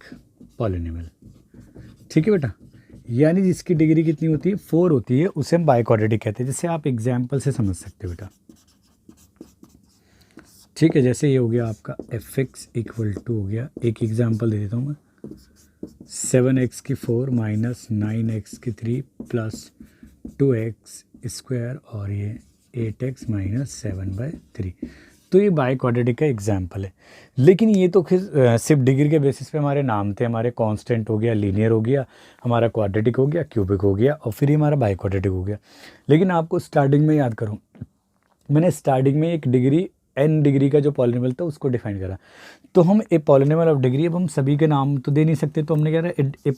polynomial। ठीक है बेटा, यानी जिसकी डिग्री कितनी होती है 4 होती है, उसे हम बाई क्वाड्रेटिक कहते हैं। जैसे आप एग्जाम्पल से समझ सकते हो बेटा। ठीक है, जैसे ये हो गया आपका एफ एक्स इक्वल टू हो गया, एक एग्जांपल दे देता हूँ मैं, 7x की 4 माइनस 9x की 3 प्लस 2x स्क्वायर और ये 8x माइनस 7/3। तो ये बाई क्वाड्रेटिक का एग्जाम्पल है। लेकिन ये तो फिर सिर्फ डिग्री के बेसिस पे हमारे नाम थे, हमारे कांस्टेंट हो गया, लीनियर हो गया, हमारा क्वाड्रेटिक हो गया, क्यूबिक हो गया और फिर ये हमारा बाई क्वाड्रेटिक हो गया। लेकिन आपको स्टार्टिंग में याद करो, मैंने स्टार्टिंग में एक डिग्री n डिग्री का जो पॉलिनोमियल था उसको डिफाइन करा। तो हम ए पॉलिनोमियल ऑफ डिग्री, अब हम सभी के नाम तो दे नहीं सकते, तो हमने क्या कहा, a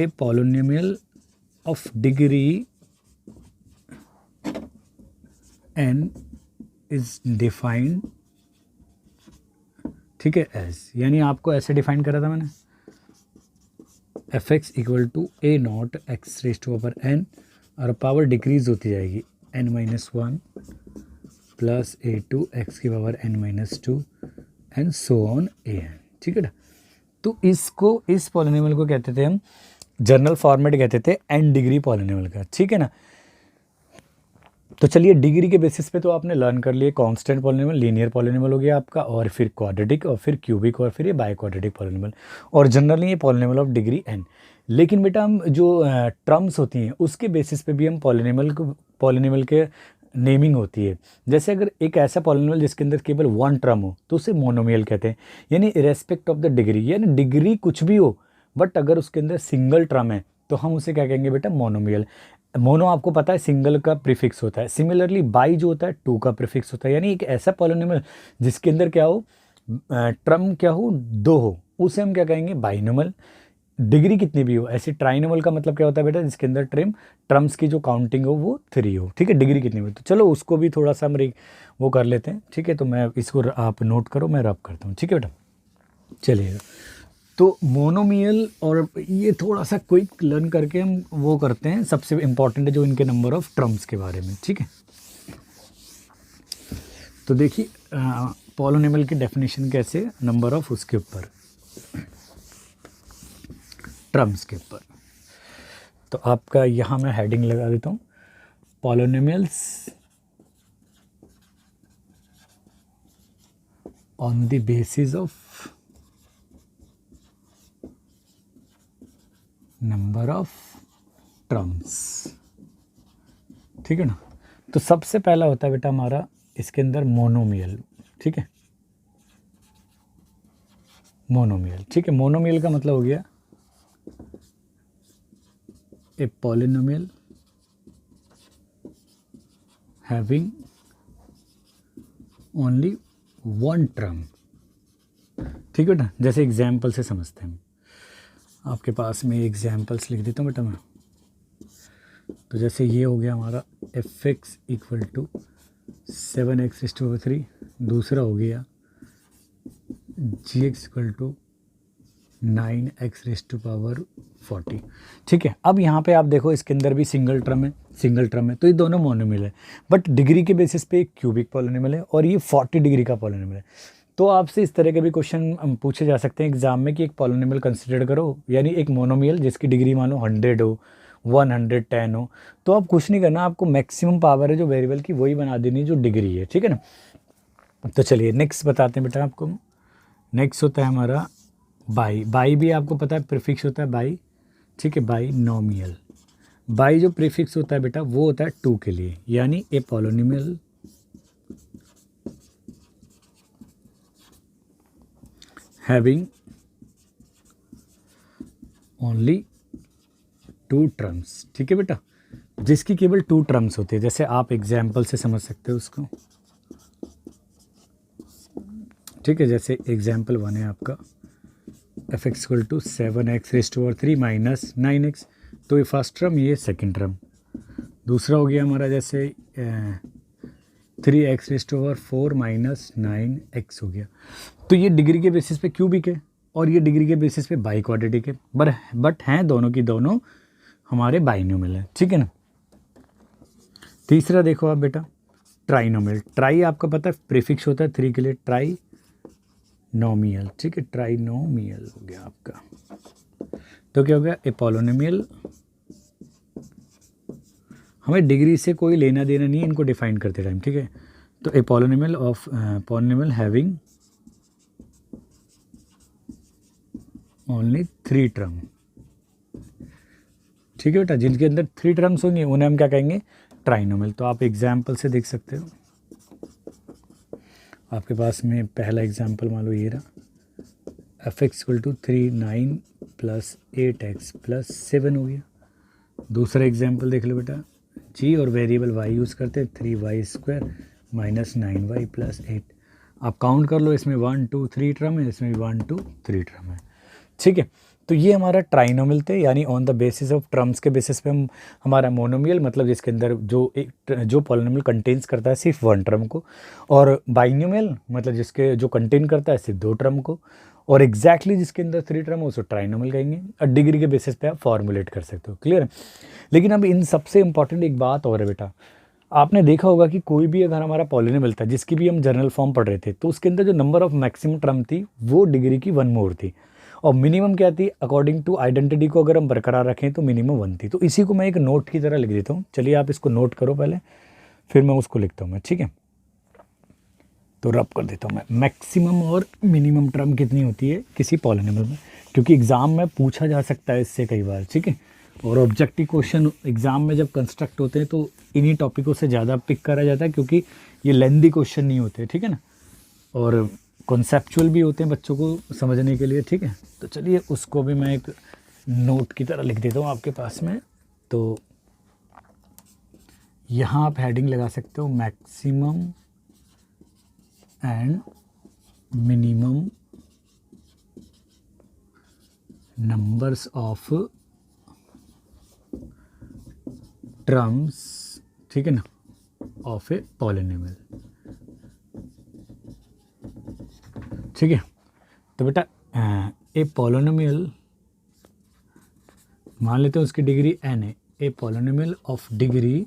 polynomial of degree n is defined, ठीक है, एज, यानी आपको ऐसे डिफाइन करा था मैंने, f x equal to a naught x raise to power n, और पावर डिक्रीज होती जाएगी n-1 प्लस a2 एक्स की power n-2 and so on an, ठीक है ना। तो इसको, इस पॉलिनोमियल को कहते थे हम, जनरल फॉर्मेट कहते थे n डिग्री पॉलिनोमियल का, ठीक है ना। तो चलिए डिग्री के बेसिस पे तो आपने लर्न कर लिए, कांस्टेंट पॉलिनोमियल, लीनियर पॉलिनोमियल हो गया आपका, और फिर क्वाड्रेटिक, और फिर क्यूबिक, और फिर ये बाई क्वाड्रेटिक पॉलिनोमियल, और जनरली ये पॉलिनोमियल ऑफ डिग्री n। लेकिन बेटा हम जो टर्म्स होती हैं उसके बेसिस पे भी हम पॉलिनोमियल के नेमिंग होती है। जैसे अगर एक ऐसा पॉलिनोमियल जिसके अंदर केवल वन टर्म हो तो उसे मोनोमियल कहते हैं, यानी इरेस्पेक्ट ऑफ द डिग्री, यानी डिग्री कुछ भी हो बट अगर उसके अंदर सिंगल टर्म है तो हम उसे क्या कहेंगे बेटा, मोनोमियल। मोनो आपको पता है सिंगल का प्रीफिक्स होता है, सिमिलरली बाई जो होता है 2 का प्रीफिक्स होता है, यानी एक ऐसा पॉलिनोमियल जिसके अंदर क्या हो, टर्म क्या हो, 2 हो, उसे हम क्या कहेंगे, बाइनोमियल। डिग्री कितनी भी हो, ऐसे ट्राइनोमियल का मतलब क्या होता है बेटा, जिसके अंदर टर्म्स की जो काउंटिंग हो वो 3 हो, ठीक है, डिग्री कितनी भी। तो चलो उसको भी थोड़ा सा हम वो कर लेते हैं, ठीक है। तो मैं इसको आप नोट करो, मैं रब करता हूँ, ठीक है बेटा। चलिएगा, तो मोनोमियल, और ये थोड़ा सा क्विक लर्न करके हम वो करते हैं, सबसे इम्पॉर्टेंट है जो इनके नंबर ऑफ टर्म्स के बारे में, ठीक है। तो देखिए पॉलिनोमियल की डेफिनेशन कैसे, नंबर ऑफ उसके ऊपर, टर्म्स के ऊपर। तो आपका यहाँ मैं हेडिंग लगा देता हूँ, polynomials on the basis of number of terms, ठीक है ना। तो सबसे पहला होता है बेटा हमारा इसके अंदर मोनोमियल, ठीक है, मोनोमियल, ठीक है। मोनोमियल का मतलब हो गया a polynomial having only one term, ठीक है बेटा। जैसे एग्जाम्पल से समझते हैं, आपके पास में एग्जाम्पल्स लिख देता हूँ बेटा मैं। तो जैसे ये हो गया हमारा f x equal to 7x⁻3, दूसरा हो गया जी एक्स इक्वल टू 9x⁻40, ठीक है। अब यहाँ पे आप देखो इसके अंदर भी सिंगल टर्म है, तो ये दोनों मोनोमियल है, बट डिग्री के बेसिस पे एक क्यूबिक पॉलिनोमियल है और ये 40 डिग्री का पॉलिनोमियल है। तो आपसे इस तरह के भी क्वेश्चन पूछे जा सकते हैं एग्जाम में कि एक पॉलिनोमियल कंसिडर करो, यानी एक मोनोमियल जिसकी डिग्री मान लो 100 हो, 110 हो, तो आप कुछ नहीं करना, आपको मैक्सिमम पावर है जो वेरिएबल की वही बना देनी जो डिग्री है, ठीक है ना। तो चलिए नेक्स्ट बताते हैं बेटा आपको। नेक्स्ट होता है हमारा बाई भी आपको पता है प्रीफिक्स होता है बाई, ठीक है, बाई नॉमियल। बाई जो प्रीफिक्स होता है बेटा वो होता है 2 के लिए, यानी a polynomial having only 2 terms, ठीक है बेटा, जिसकी केवल 2 टर्म्स होती है। जैसे आप एग्जाम्पल से समझ सकते हो उसको, ठीक है। जैसे एग्जाम्पल 1 है आपका f x equal to 7x⁻³ minus 9x, तो ये फर्स्ट टर्म, ये सेकंड टर्म। दूसरा हो गया हमारा जैसे 3x⁻4 माइनस 9x हो गया। तो ये डिग्री के बेसिस पे क्यूबिक है और ये डिग्री के बेसिस पे बाई क्वाड्रेटिक है, बट हैं दोनों की दोनों हमारे बाइनोमियल है, ठीक है ना। तीसरा देखो आप बेटा ट्राइनोमियल। ट्राई आपका पता है प्रीफिक्स होता है 3 के लिए, ट्राई नोमियल, ठीक है, ट्राइनोमियल हो गया आपका। तो क्या हो गया, ए पॉलिनोमियल हमें डिग्री से कोई लेना देना नहीं है इनको डिफाइन करते टाइम, ठीक है। तो a polynomial having only 3 term, ठीक है बेटा, जिनके अंदर 3 टर्म्स होंगे उन्हें हम क्या कहेंगे, ट्राइनोमियल। तो आप एग्जाम्पल से देख सकते हो, आपके पास में पहला एग्जाम्पल मान लो ये रहा, f x equal to 3 9 plus 8x plus 7 हो गया। दूसरा एग्जाम्पल देख लो बेटा, जी और वेरिएबल y यूज़ करते हैं, 3y² माइनस 9y प्लस 8। आप काउंट कर लो, इसमें 1 2 3 टर्म है, इसमें भी 1 2 3 टर्म है, ठीक है। तो ये हमारा ट्राइनोमियल थे, यानी on the basis of terms के बेसिस पे हम हमारा मोनोमियल मतलब जिसके अंदर जो पॉलिनोमियल कंटेन्स करता है सिर्फ 1 टर्म को, और बाइनोमियल मतलब जिसके जो कंटेन करता है सिर्फ 2 टर्म को, और एग्जैक्टली जिसके अंदर 3 टर्म है उसको ट्राइनोमियल कहेंगे। और डिग्री के बेसिस पे आप फॉर्मुलेट कर सकते हो, क्लियर है। लेकिन अब इन सबसे इंपॉर्टेंट एक बात और है बेटा, आपने देखा होगा कि कोई भी अगर हमारा पॉलिनोमियल था जिसकी भी हम जनरल फॉर्म पढ़ रहे थे, तो उसके अंदर जो नंबर ऑफ मैक्सिमम टर्म थी वो डिग्री की 1 मोर थी, और मिनिमम क्या थी, अकॉर्डिंग टू आइडेंटिटी को अगर हम बरकरार रखें तो मिनिमम 1 थी। तो इसी को मैं एक नोट की तरह लिख देता हूँ, चलिए आप इसको नोट करो पहले, फिर मैं उसको लिखता हूँ मैं, ठीक है। तो रब कर देता हूँ मैं, मैक्सिमम और मिनिमम टर्म कितनी होती है किसी पॉलिनोमियल में, क्योंकि एग्ज़ाम में पूछा जा सकता है इससे कई बार, ठीक है। और ऑब्जेक्टिव क्वेश्चन एग्ज़ाम में जब कंस्ट्रक्ट होते हैं तो इन्हीं टॉपिकों से ज़्यादा पिक करा जाता है, क्योंकि ये लेंदी क्वेश्चन नहीं होते, ठीक है ना, और कॉन्सेप्चुअल भी होते हैं बच्चों को समझने के लिए, ठीक है। तो चलिए उसको भी मैं एक नोट की तरह लिख देता हूँ आपके पास में। तो यहाँ आप हेडिंग लगा सकते हो, maximum and minimum numbers of terms, ठीक है ना, ऑफ ए पॉलिनोमियल, ठीक है। तो बेटा ए पॉलिनोमियल मान लेते हैं उसकी डिग्री n है, a polynomial of degree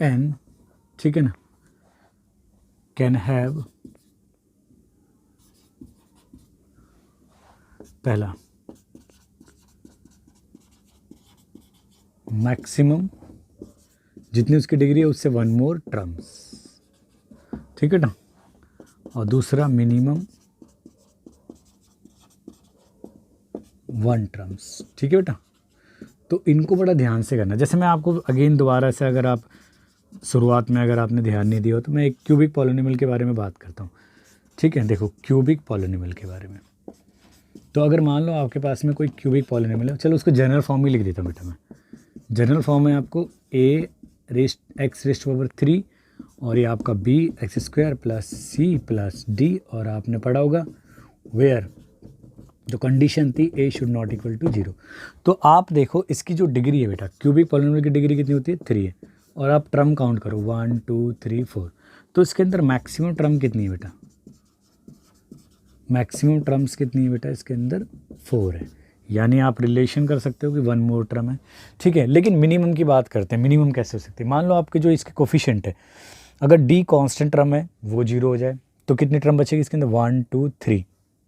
n, ठीक है ना, कैन हैव पहला मैक्सिमम जितनी उसकी डिग्री है उससे 1 मोर टर्म्स, ठीक है ना, और दूसरा मिनिमम 1 टर्म्स, ठीक है बेटा। तो इनको बड़ा ध्यान से करना, जैसे मैं आपको अगेन दोबारा से, अगर आप शुरुआत में अगर आपने ध्यान नहीं दिया हो तो मैं एक क्यूबिक पॉलिनोमियल के बारे में बात करता हूँ, ठीक है। देखो क्यूबिक पॉलिनोमियल के बारे में, तो अगर मान लो आपके पास में कोई क्यूबिक पॉलिनोमियल है, चलो उसको जनरल फॉर्म ही लिख देता हूँ बेटा मैं। जनरल फॉर्म है आपको a⁵ और ये आपका bx² plus c plus d, और आपने पढ़ा होगा वेयर जो कंडीशन थी a should not equal to 0। तो आप देखो इसकी जो डिग्री है बेटा, क्यूबिक पॉलिनोमियल की डिग्री कितनी होती है, 3 है, और आप टर्म काउंट करो 1 2 3 4। तो इसके अंदर मैक्सिमम टर्म कितनी है बेटा, मैक्सिमम टर्म्स कितनी है बेटा, इसके अंदर 4 है, यानी आप रिलेशन कर सकते हो कि 1 मोर टर्म है, ठीक है। लेकिन मिनिमम की बात करते हैं, मिनिमम कैसे हो सकती है, मान लो आपके जो इसके कोफिशिएंट है, अगर d कांस्टेंट टर्म है वो 0 हो जाए तो कितनी टर्म बचेगी इसके अंदर, 1 2 3,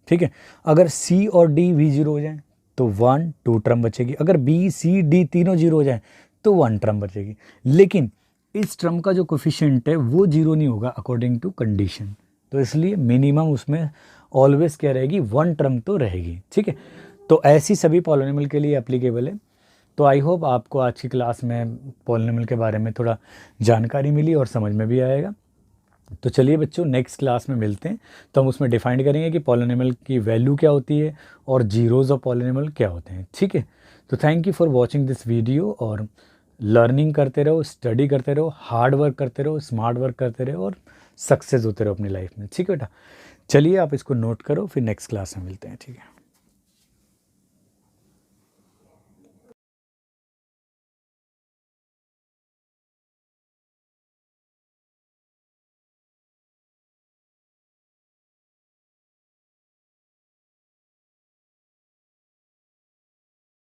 ठीक है। अगर c और d भी 0 हो जाए तो 1 2 टर्म बचेगी, अगर b c d तीनों 0 हो जाए तो 1 टर्म बचेगी। लेकिन इस टर्म का जो कोफिशिएंट है वो 0 नहीं होगा अकॉर्डिंग टू कंडीशन, तो इसलिए मिनिमम उसमें ऑलवेज क्या रहेगी, 1 टर्म तो रहेगी, ठीक है। तो ऐसी सभी पॉलिनोमियल के लिए एप्लीकेबल है। तो आई होप आपको आज की क्लास में पॉलिनोमियल के बारे में थोड़ा जानकारी मिली और समझ में भी आएगा। तो चलिए बच्चों नेक्स्ट क्लास में मिलते हैं, तो हम उसमें डिफाइन करेंगे कि पॉलिनोमियल की वैल्यू क्या होती है और जीरोज़ ऑफ पॉलिनोमियल क्या होते हैं, ठीक है। तो thank you for watching this video, और लर्निंग करते रहो, स्टडी करते रहो, हार्ड वर्क करते रहो, स्मार्ट वर्क करते रहो, और सक्सेस होते रहो अपनी लाइफ में, ठीक है बेटा। चलिए आप इसको नोट करो, फिर नेक्स्ट क्लास में मिलते हैं, ठीक है।